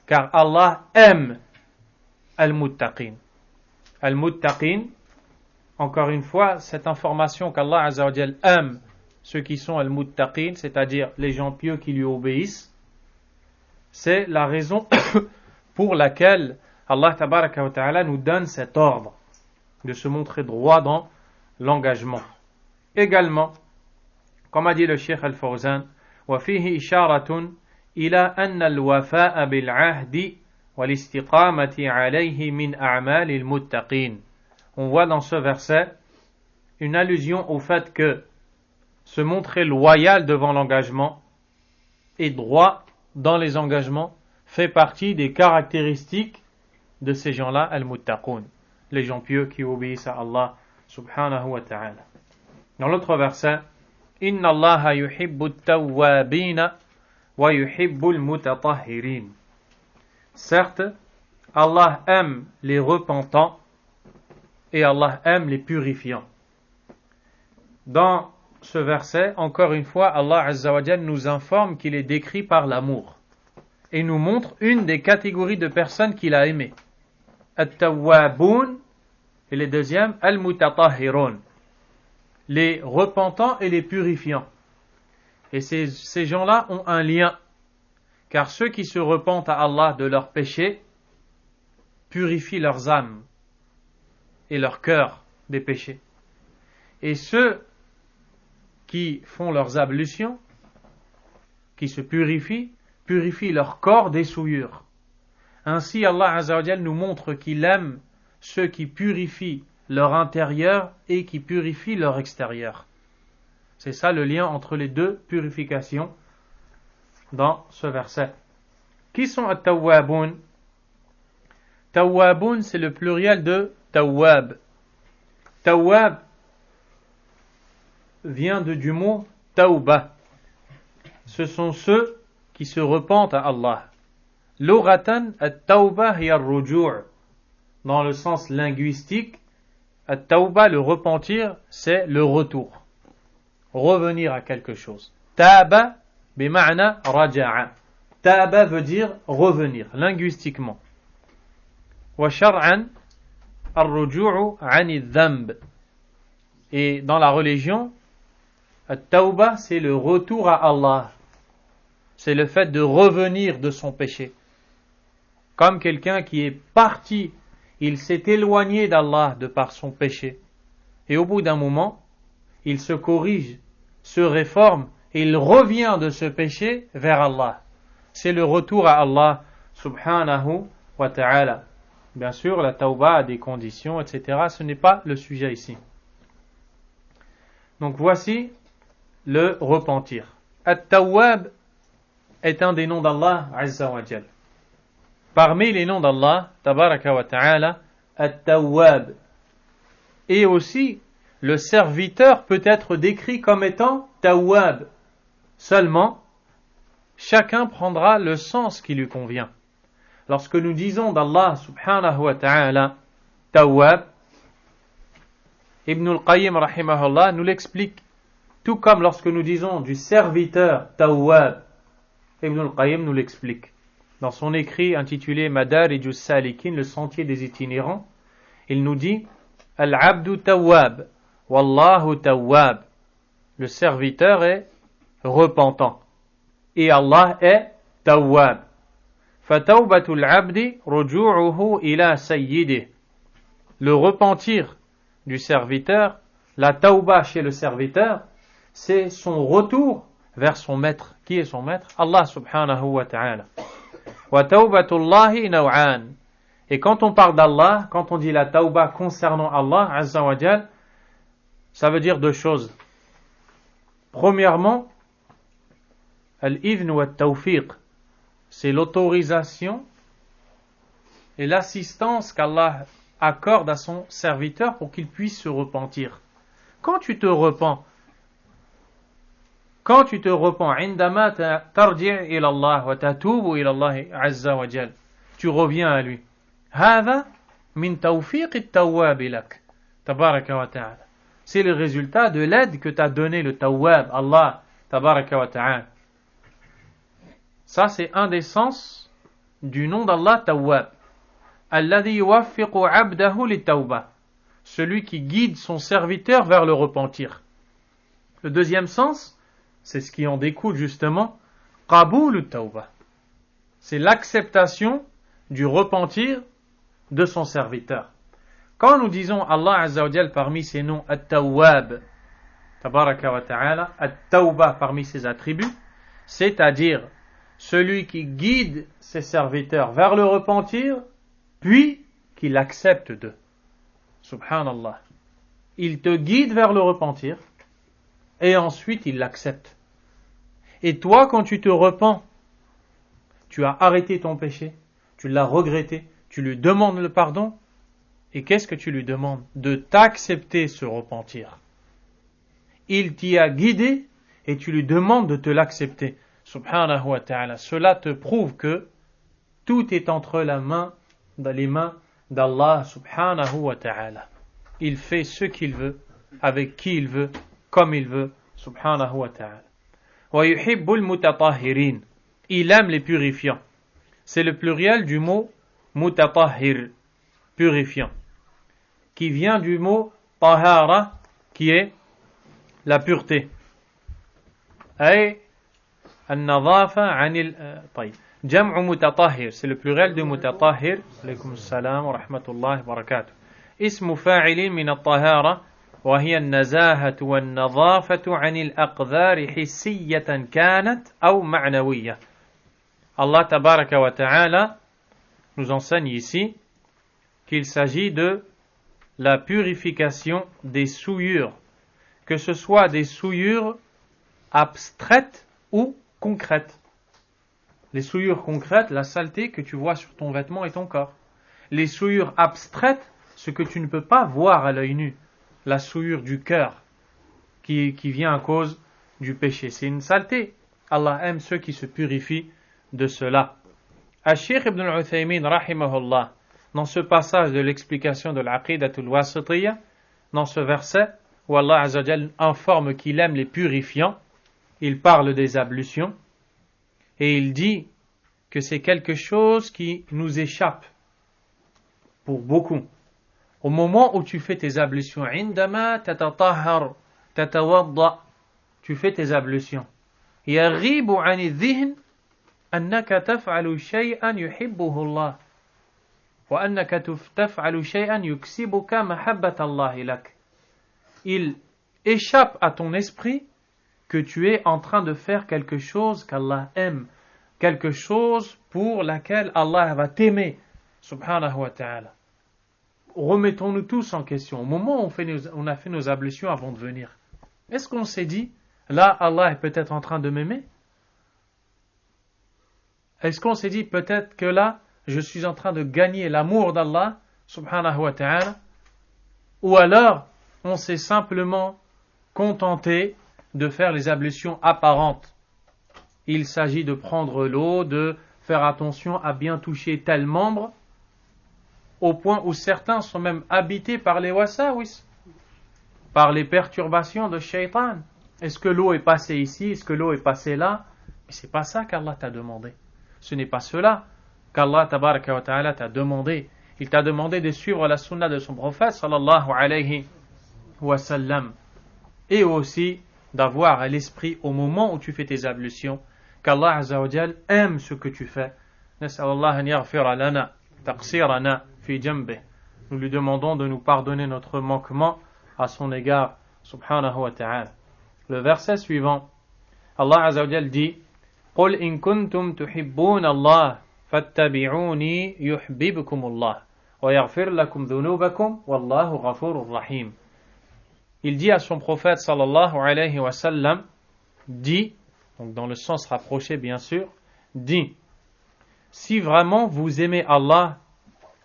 Car Allah aime al-muttaqin. Al-muttaqin, encore une fois, cette information qu'Allah Azza wa Jalla aime ceux qui sont al-muttaqin, c'est-à-dire les gens pieux qui lui obéissent, c'est la raison pour laquelle Allah Tabaraka wa Ta'ala nous donne cet ordre de se montrer droit dans l'engagement. Également, comme a dit le Cheikh Al-Fawzan, وَفِيهِ إِشَارَةٌ إِلَىٰ أَنَّ الْوَفَاءَ بِالْعَهْدِ وَالِاسْتِقَامَةِ عَلَيْهِ مِنْ أَعْمَالِ الْمُتَّقِينَ. On voit dans ce verset une allusion au fait que se montrer loyal devant l'engagement et droit dans les engagements fait partie des caractéristiques de ces gens-là, al-muttaqoun, les gens pieux qui obéissent à Allah subhanahu wa ta'ala. Dans l'autre verset, Inna Allah yuhibbu at-tawwabina wa yuhibbu al-mutatahhirin. Certes, Allah aime les repentants et Allah aime les purifiants. Dans ce verset, encore une fois, Allah Azza wa Jalla nous informe qu'il est décrit par l'amour et nous montre une des catégories de personnes qu'il a aimées. At-tawwabun et les deuxièmes, al-mutatahhirun, les repentants et les purifiants. Et ces gens-là ont un lien, car ceux qui se repentent à Allah de leurs péchés purifient leurs âmes et leur cœur des péchés. Et ceux qui font leurs ablutions, qui se purifient leur corps des souillures. Ainsi, Allah Azza wa Jalla nous montre qu'il aime ceux qui purifient leur intérieur et qui purifient leur extérieur. C'est ça le lien entre les deux purifications dans ce verset. Qui sont at-tawwabun? Tawwabun, c'est le pluriel de tawwab. Tawwab vient du mot tawba. Ce sont ceux qui se repentent à Allah. Lughatan, at-tawba hiya ar-ruju'. Dans le sens linguistique, at-tawba, le repentir, c'est le retour. Revenir à quelque chose. Taba, bima'na raja'a. Taba veut dire revenir, linguistiquement. Wa shar'an, ar-ruju'u 'ani adh-dhanb. Et dans la religion, at-tawba, c'est le retour à Allah. C'est le fait de revenir de son péché. Comme quelqu'un qui est parti, il s'est éloigné d'Allah de par son péché. Et au bout d'un moment, il se corrige, se réforme, et il revient de ce péché vers Allah. C'est le retour à Allah subhanahu wa ta'ala. Bien sûr, la tawba a des conditions, etc. Ce n'est pas le sujet ici. Donc voici le repentir. At-Tawwab est un des noms d'Allah Azza wa Jal. Parmi les noms d'Allah, Tabaraka wa Ta'ala, At-Tawwab. Et aussi, le serviteur peut être décrit comme étant Tawwab. Seulement, chacun prendra le sens qui lui convient. Lorsque nous disons d'Allah subhanahu wa ta'ala Tawwab, Ibn al-Qayyim rahimahullah nous l'explique. Tout comme lorsque nous disons du serviteur Tawwab, Ibn al-Qayyim nous l'explique. Dans son écrit intitulé Madarij as-Salikin, le sentier des itinérants, il nous dit Al-Abdu Tawwab, Wallahu Tawwab. Le serviteur est repentant. Et Allah est Tawwab. فَتَوْبَةُ الْعَبْدِ رُجُوعُهُ إِلَى سَيِّدِهِ. Le repentir du serviteur, la tawba chez le serviteur, c'est son retour vers son maître. Qui est son maître? Allah subhanahu wa ta'ala. وَتَوْبَةُ اللَّهِ نَوْعَانِ. Et quand on parle d'Allah, quand on dit la tawba concernant Allah Azza wa Jal, ça veut dire deux choses. Premièrement, al-idhn wa al-tawfiq, c'est l'autorisation et l'assistance qu'Allah accorde à son serviteur pour qu'il puisse se repentir. Quand tu te repens, عندما ترجع إلى الله وتتوب إلى الله عز وجل, tu reviens à lui. هذا من توفيق التواب لك تبارك وتعالى. C'est le résultat de l'aide que t'a donné le Tawwab, Allah tabaraka wa ta'ala. Ça, c'est un des sens du nom d'Allah Tawwab. Alladhi yuwaffiqu 'abdahu lit-tawbah. Celui qui guide son serviteur vers le repentir. Le deuxième sens, c'est ce qui en découle justement, Qaboul at-tawbah. C'est l'acceptation du repentir de son serviteur. Quand nous disons Allah Azza wa Jal parmi ses noms At-Tawwab, Tabaraka wa Ta'ala, At-Tawbah parmi ses attributs, c'est-à-dire celui qui guide ses serviteurs vers le repentir, puis qu'il accepte d'eux. Subhanallah. Il te guide vers le repentir, et ensuite il l'accepte. Et toi, quand tu te repens, tu as arrêté ton péché, tu l'as regretté, tu lui demandes le pardon, et qu'est-ce que tu lui demandes? De t'accepter ce repentir. Il t'y a guidé, et tu lui demandes de te l'accepter. Subhanahu wa ta'ala. Cela te prouve que tout est entre les mains d'Allah subhanahu wa ta'ala. Il fait ce qu'il veut, avec qui il veut, comme il veut, subhanahu wa ta'ala. Wa yuhibbul mutatahhirin. Il aime les purifiants. C'est le pluriel du mot mutatahhir, purifiant, qui vient du mot tahara, qui est la pureté. Ay النظافة عن طيب جمع متطهر, c'est le pluriel de متطهر. عليكم السلام ورحمة الله وبركاته. اسم فاعل من الطهارة وهي النزاهة والنظافة عن الأقذار حسية كانت أو معنوية. Allah tabaraka wa ta'ala nous enseigne ici qu'il s'agit de la purification des souillures, que ce soit des souillures abstraites ou concrètes. Les souillures concrètes, la saleté que tu vois sur ton vêtement et ton corps. Les souillures abstraites, ce que tu ne peux pas voir à l'œil nu. La souillure du cœur qui vient à cause du péché. C'est une saleté. Allah aime ceux qui se purifient de cela. Al-Sheikh Ibn al-Uthaymin, rahimahullah, dans ce passage de l'explication de l'Aqidatul Wasitiyya, dans ce verset où Allah Azza wa Jal informe qu'il aime les purifiants, il parle des ablutions et il dit que c'est quelque chose qui nous échappe pour beaucoup. Au moment où tu fais tes ablutions, عندما تتطهر تتوضأ, tu fais tes ablutions, يغيب عن الذهن أنك تفعل شيئا يحبه الله وأنك تفعل شيئا يكسبك محبة الله لك. Il échappe à ton esprit que tu es en train de faire quelque chose qu'Allah aime, quelque chose pour laquelle Allah va t'aimer, subhanahu wa ta'ala. Remettons-nous tous en question. Au moment où on a fait nos ablutions avant de venir, est-ce qu'on s'est dit, là Allah est peut-être en train de m'aimer? Est-ce qu'on s'est dit peut-être que là je suis en train de gagner l'amour d'Allah subhanahu wa ta'ala? Ou alors on s'est simplement contenté de faire les ablutions apparentes. Il s'agit de prendre l'eau, de faire attention à bien toucher tel membre, au point où certains sont même habités par les wasawis, par les perturbations de shaitan. Est-ce que l'eau est passée ici? Est-ce que l'eau est passée là? Mais c'est pas ça qu'Allah t'a demandé. Ce n'est pas cela qu'Allah tabaraka wa ta'ala t'a demandé. Il t'a demandé de suivre la sunna de son prophète sallallahu alayhi wa sallam, et aussi d'avoir à l'esprit au moment où tu fais tes ablutions qu'Allah azza wa jal aime ce que tu fais. Nas'alallah an yaghfira lana taqsirana fi janbih. Nous lui demandons de nous pardonner notre manquement à son égard subhanahu wa ta'ala. Le verset suivant, Allah azza wa jal dit: قل إن كنتم تحبون الله فاتبعوني يحببكم الله ويغفر لكم ذنوبكم والله غفور رحيم. Il dit à son prophète sallallahu alayhi wa sallam, dit, donc dans le sens rapproché bien sûr, dit: si vraiment vous aimez Allah,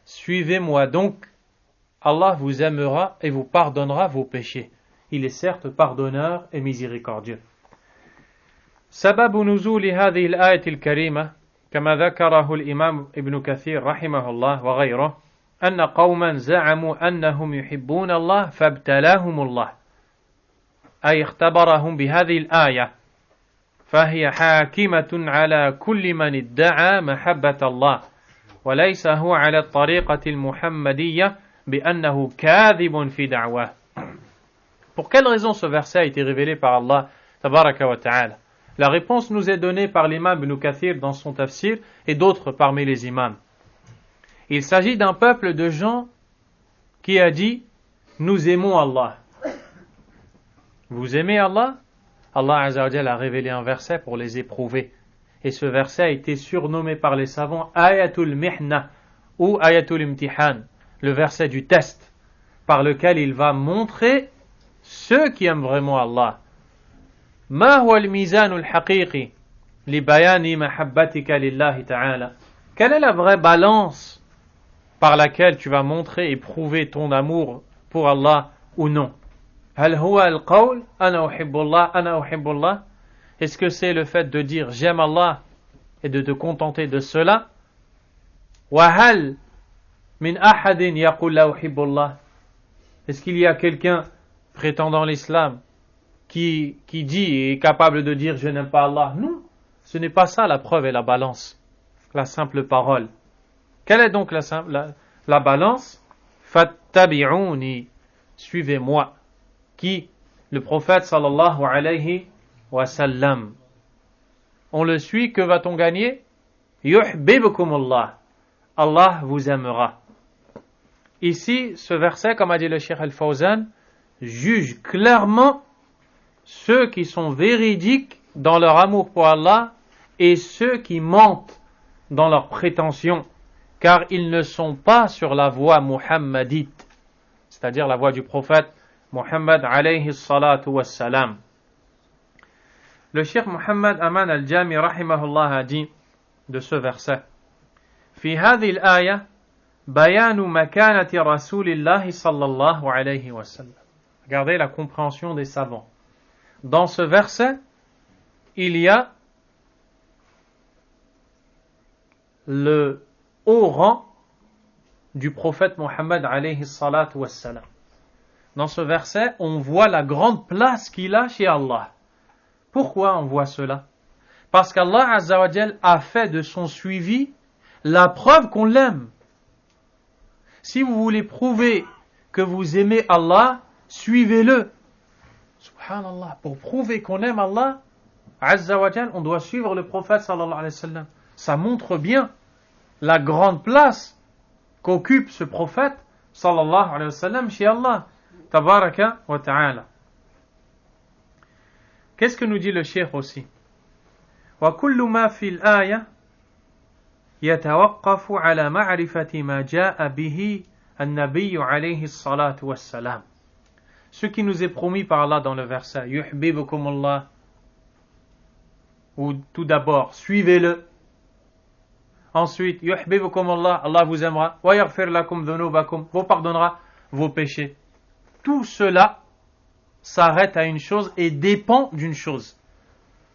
suivez-moi donc, Allah vous aimera et vous pardonnera vos péchés. Il est certes pardonneur et miséricordieux. سبب نزول هذه الآية الكريمة كما ذكره الإمام ابن كثير رحمه الله وغيره أن قوما زعموا أنهم يحبون الله فابتلاهم الله، أي اختبرهم بهذه الآية، فهي حاكمة على كل من ادعى محبة الله وليس هو على الطريقة المحمدية بأنه كاذب في دعواه. Pour quelle raison ce verset a été révélé par Allah tabaraka wa ta'ala? La réponse nous est donnée par l'imam Ibn Kathir dans son tafsir et d'autres parmi les imams. Il s'agit d'un peuple de gens qui a dit: nous aimons Allah. Vous aimez Allah? Allah Azza wa Jalla a révélé un verset pour les éprouver. Et ce verset a été surnommé par les savants Ayatul Mihna ou Ayatul Imtihan, le verset du test, par lequel il va montrer ceux qui aiment vraiment Allah. ما هو الميزان الحقيقي لبيان محبتك لله تعالى? Quelle est la vraie balance par laquelle tu vas montrer et prouver ton amour pour Allah ou non? هل هو القول أنا أحب الله أنا أحب الله? Est-ce que c'est le fait de dire j'aime Allah et de te contenter de cela? وهل من أحد يقول لا أحب الله? Est-ce qu'il y a quelqu'un prétendant l'islam qui dit et est capable de dire je n'aime pas Allah? Non, ce n'est pas ça la preuve et la balance, la simple parole. Quelle est donc la balance? Fattabi'uni, suivez-moi. Qui? Le prophète sallallahu alayhi wa sallam. On le suit, que va-t-on gagner? Yuhibbukumullah, Allah vous aimera. Ici, ce verset, comme a dit le Cheikh Al-Fawzan, juge clairement ceux qui sont véridiques dans leur amour pour Allah et ceux qui mentent dans leurs prétentions, car ils ne sont pas sur la voie muhammadite, c'est-à-dire la voie du prophète Muhammad alayhi salatu wassalam. Le Cheikh Muhammad Aman al-Jami rahimahullah a dit de ce verset: في هذه الآية بيان مكانة رسول الله صلى الله عليه وسلم. Regardez la compréhension des savants. Dans ce verset, il y a le haut rang du prophète Mohammed alayhi salatu wassalam. Dans ce verset, on voit la grande place qu'il a chez Allah. Pourquoi on voit cela? Parce qu'Allah Azza wa Jal a fait de son suivi la preuve qu'on l'aime. Si vous voulez prouver que vous aimez Allah, suivez-le. Subhanallah, pour prouver qu'on aime Allah Azza wa Jal, on doit suivre le prophète sallallahu alayhi wa sallam. Ça montre bien la grande place qu'occupe ce prophète sallallahu alayhi wa sallam chez Allah tabaraka wa ta'ala. Qu'est-ce que nous dit le cheikh aussi? وكل ما في الآية يتوقف على معرفة ما جاء به النبي عليه الصلاة والسلام. ce qui nous est promis par Allah dans le verset, yuhibbukumullah, ou tout d'abord, suivez-le. Ensuite, yuhibbukumullah, Allah vous aimera, wa yaghfir lakum dhunubakum, vous pardonnera vos péchés. Tout cela s'arrête à une chose et dépend d'une chose.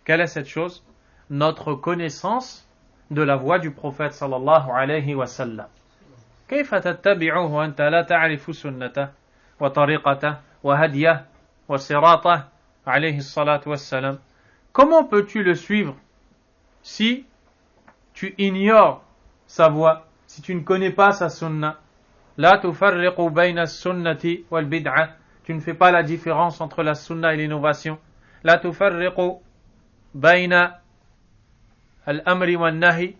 Quelle est cette chose? Notre connaissance de la voie du prophète sallallahu alayhi wa sallam. كيف تتبعه وأنت لا تعرف سنته وطريقته وهديه وصراطه عليه الصلاة والسلام. Comment peux-tu le suivre si tu ignores sa voie, si tu ne connais pas sa sunna? لا تفرق بين السنة والبدعة. Tu ne fais pas la différence entre la sunna et l'innovation. لا تفرق بين الأمر والنهي.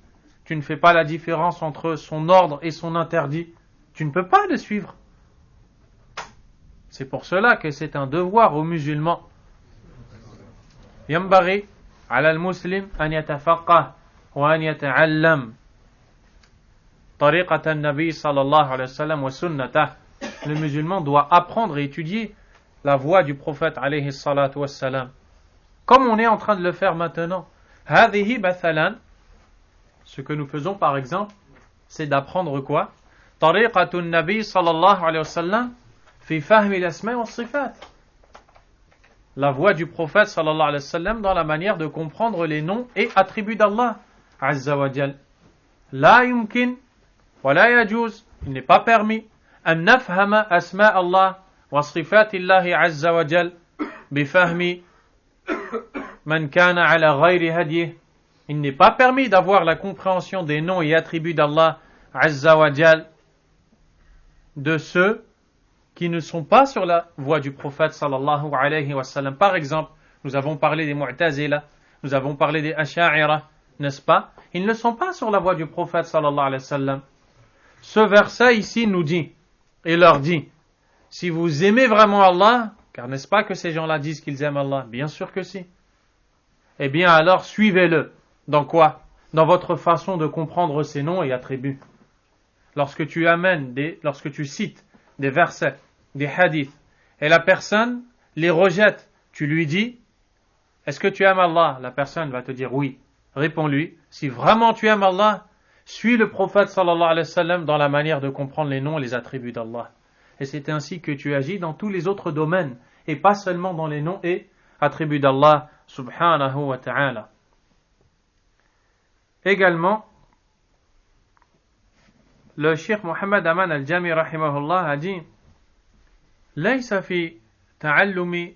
Tu ne fais pas la différence entre son ordre et son interdit. Tu ne peux pas le suivre. C'est pour cela que c'est un devoir aux musulmans. ينبغي على المسلم أن يتفقه وأن يتعلم طريقة النبي صلى الله عليه وسلم وسنته. Le musulman doit apprendre et étudier la voie du prophète alayhi salatu wassalam. Comme on est en train de le faire maintenant. هذه مثلا. Ce que nous faisons par exemple, c'est d'apprendre quoi? طريقة النبي صلى الله عليه وسلم في فهم الأسماء والصفات. La voie du prophète sallallahu alayhi wa sallam dans la manière de comprendre les noms et attributs d'Allah azza wa jal. لا يمكن ولا يجوز, il n'est pas permis أن نفهم أسماء الله وصفات الله عز وجل بفهم من كان على غير هديه. Il n'est pas permis d'avoir la compréhension des noms et attributs d'Allah Azza wa Jal de ceux qui ne sont pas sur la voie du prophète sallallahu alayhi wa sallam. Par exemple, nous avons parlé des Mu'tazila, nous avons parlé des Asha'ira, n'est-ce pas? Ils ne sont pas sur la voie du prophète sallallahu alayhi wa sallam. Ce verset ici nous dit, et leur dit, si vous aimez vraiment Allah, car n'est-ce pas que ces gens-là disent qu'ils aiment Allah? Bien sûr que si. Eh bien alors suivez-le. Dans quoi? Dans votre façon de comprendre ces noms et attributs. Lorsque tu cites des versets, des hadiths, et la personne les rejette, tu lui dis, est-ce que tu aimes Allah? La personne va te dire oui. Réponds-lui, si vraiment tu aimes Allah, suis le prophète sallallahu alayhi wa sallam dans la manière de comprendre les noms et les attributs d'Allah. Et c'est ainsi que tu agis dans tous les autres domaines, et pas seulement dans les noms et attributs d'Allah subhanahu wa ta'ala. Également, le Cheikh Mohammed Aman al-Jami rahimahullah a dit ليس في تعلم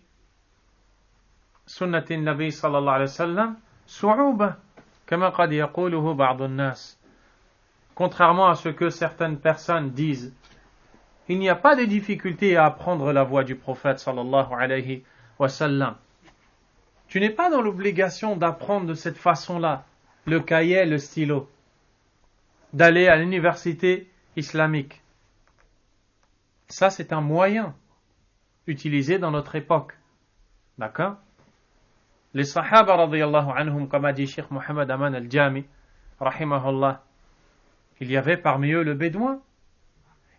سنة النبي صلى الله عليه وسلم صعوبة كما قد يقوله بعض الناس. Contrairement à ce que certaines personnes disent, il n'y a pas de difficulté à apprendre la voie du prophète sallallahu alayhi wa sallam. Tu n'es pas dans l'obligation d'apprendre de cette façon-là le cahier, le stylo, d'aller à l'université islamique. Ça, c'est un moyen utilisé dans notre époque. D'accord? Les Sahaba radiyallahu anhum, comme a dit Cheikh Mohammed Aman al-Jami, rahimahullah, il y avait parmi eux le bédouin,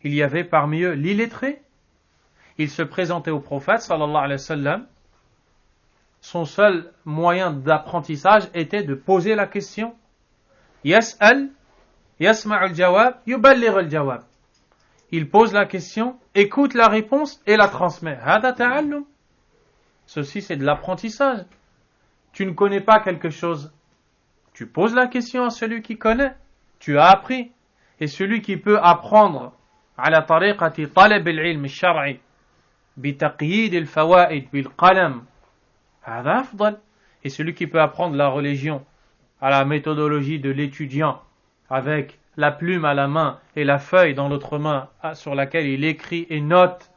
il y avait parmi eux l'illettré. Il se présentait au prophète sallallahu alayhi wa sallam. Son seul moyen d'apprentissage était de poser la question. Yas'al, yasma'ul jawab, yuballigh al-jawab. Il pose la question, écoute la réponse et la transmet. Hada ta'allum. Ceci c'est de l'apprentissage. Tu ne connais pas quelque chose, tu poses la question à celui qui connaît. Tu as appris. Et celui qui peut apprendre على طريقة طلب العلم الشرعي بتقييد الفوائد بالقلم هذا أفضل. Et celui qui peut apprendre la religion à la méthodologie de l'étudiant avec la plume à la main et la feuille dans l'autre main sur laquelle il écrit et note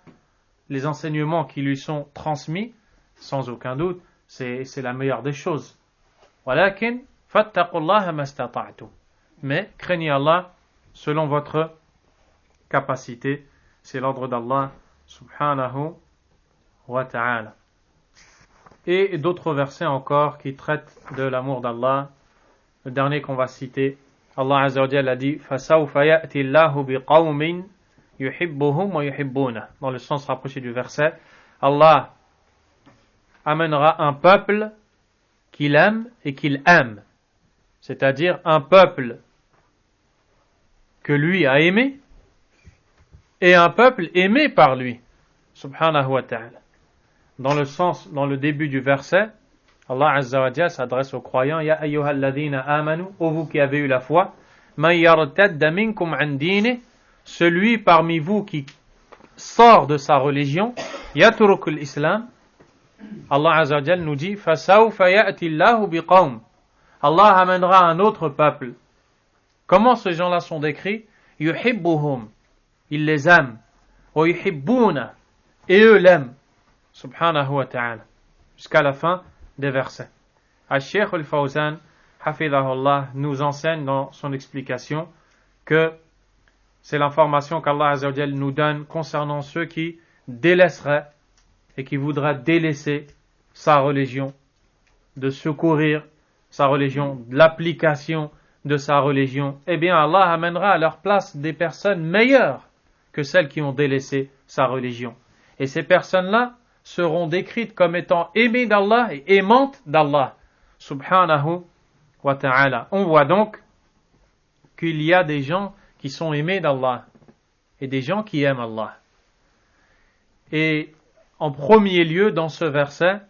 les enseignements qui lui sont transmis, sans aucun doute, c'est la meilleure des choses. ولكن فاتقوا الله ما استطعتم. Mais craignez Allah selon votre capacité. C'est l'ordre d'Allah subhanahu wa ta'ala. Et d'autres versets encore qui traitent de l'amour d'Allah. Le dernier qu'on va citer, Allah Azza wa Jalla a dit فَسَوْفَ يَأْتِ اللَّهُ بِقَوْمٍ يُحِبُّهُمْ وَيُحِبُّونَهُ. Dans le sens rapproché du verset, Allah amènera un peuple qu'il aime et qu'il aime. C'est-à-dire un peuple que lui a aimé et un peuple aimé par lui. Subhanahu wa ta'ala. Dans le début du verset, Allah Azza wa Jalla s'adresse aux croyants, Ya ayyuhal ladhina amanu, ô vous qui avez eu la foi, man yartadda minkum an dini, celui parmi vous qui sort de sa religion, yatrukul islam, Allah Azza wa Jalla nous dit, fasawfa ya'ti Allahu biqawm. Allah amènera un autre peuple. Comment ces gens-là sont décrits? Yuhibbuhum, il les aime. Wa yuhibbuna, et eux l'aiment. Subhanahu wa ta'ala. Jusqu'à la fin des versets. Al-Sheikh al-Fawzan, hafidahullah, nous enseigne dans son explication que c'est l'information qu'Allah Azza wa Jalla nous donne concernant ceux qui délaisseraient et qui voudraient délaisser sa religion, de secourir sa religion, de l'application de sa religion. Eh bien, Allah amènera à leur place des personnes meilleures que celles qui ont délaissé sa religion. Et ces personnes-là seront décrites comme étant aimées d'Allah et aimantes d'Allah, subhanahu wa ta'ala. On voit donc qu'il y a des gens qui sont aimés d'Allah et des gens qui aiment Allah. Et en premier lieu, dans ce verset,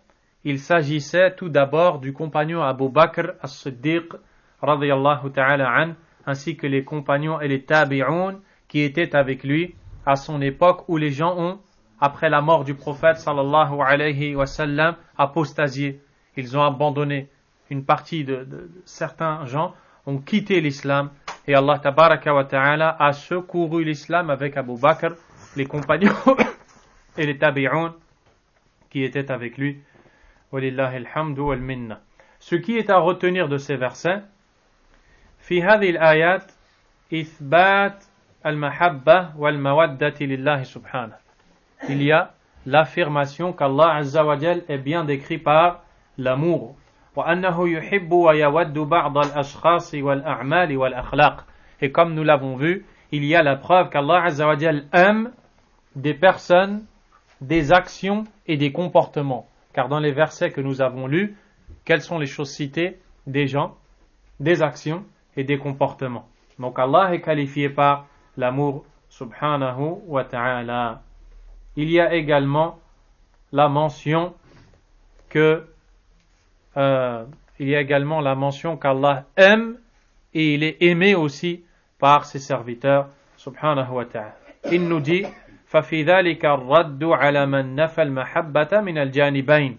il s'agissait tout d'abord du compagnon Abu Bakr as-Siddiq, radiyallahu ta'ala an, ainsi que les compagnons et les tabi'un qui étaient avec lui à son époque où les gens ont, après la mort du prophète sallallahu alayhi wa sallam, apostasié. Ils ont abandonné. Une partie de certains gens ont quitté l'islam et Allah tabaraka wa ta'ala a secouru l'islam avec Abu Bakr, les compagnons et les tabi'un qui étaient avec lui. Walillahi alhamdu wal minna. Ce qui est à retenir de ces versets, في هذه الآيات إثبات المحبة والمودة لله سبحانه. Il y a l'affirmation qu'Allah Azza wa Jal est bien décrit par l'amour. وأنه يحب ويود بعض الأشخاص والأعمال والأخلاق. Et comme nous l'avons vu, il y a la preuve qu'Allah Azza wa Jal aime des personnes, des actions et des comportements. Car dans les versets que nous avons lus, quelles sont les choses citées? Des gens, des actions et des comportements. Donc Allah est qualifié par l'amour subhanahu wa ta'ala. Il y a également la mention qu'Allah aime et il est aimé aussi par ses serviteurs subhanahu wa ta'ala. Il nous dit ففي ذلك الرد على من نفى المحبة من الجانبين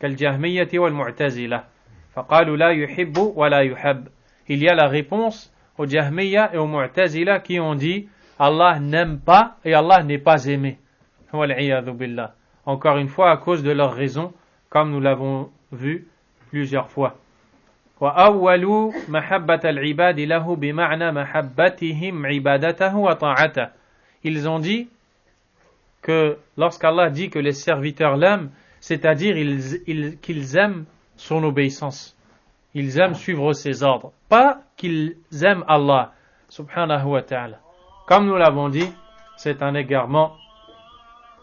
كالجهمية والمعتزلة فقالوا لا يحب ولا يحب. Il y a la réponse aux Jahmiya et aux Mu'tazila qui ont dit Allah n'aime pas et Allah n'est pas aimé. Wal'iyadhu billah. Encore une fois à cause de leur raison, comme nous l'avons vu plusieurs fois. وأولوا محبة العباد له بمعنى محبتهم عبادته وطاعته. Ils ont dit que lorsqu'Allah dit que les serviteurs l'aiment, c'est-à-dire qu'ils aiment son obéissance. Ils aiment suivre ses ordres. Pas qu'ils aiment Allah, subhanahu wa ta'ala. Comme nous l'avons dit, c'est un égarement.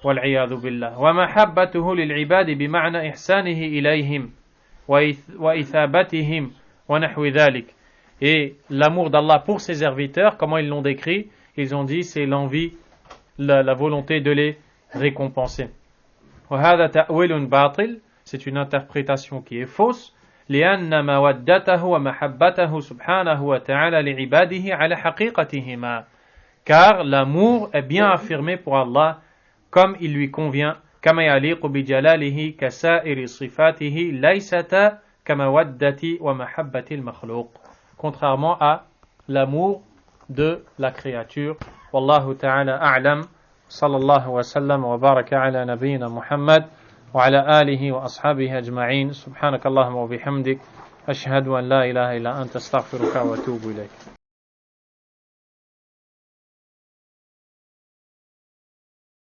Wal'iyadhu billah. Wa mahabbatuhu lil'ibadi bima'na ihsanihi ilayhim wa ithabatihim wa nahwi dhalik. Et l'amour d'Allah pour ses serviteurs, comment ils l'ont décrit? Ils ont dit c'est l'envie, la volonté de les récompenser. Wa hadha ta'wilun batil, c'est une interprétation qui est fausse. لأن مودته ومحبته سبحانه وتعالى لعباده على حقيقتهما. Car l'amour est bien affirmé pour Allah comme il lui convient. كما يليق بجلاله كسائر صفاته ليست كمودة ومحبة المخلوق. Contrairement à l'amour de la créature. والله تعالى أعلم. صلى الله وسلم وبارك على نبينا محمد وعلى آله وأصحابه أجمعين. سبحانك اللهم وبحمدك أشهد أن لا إله إلا أنت أستغفرك وأتوب إليك.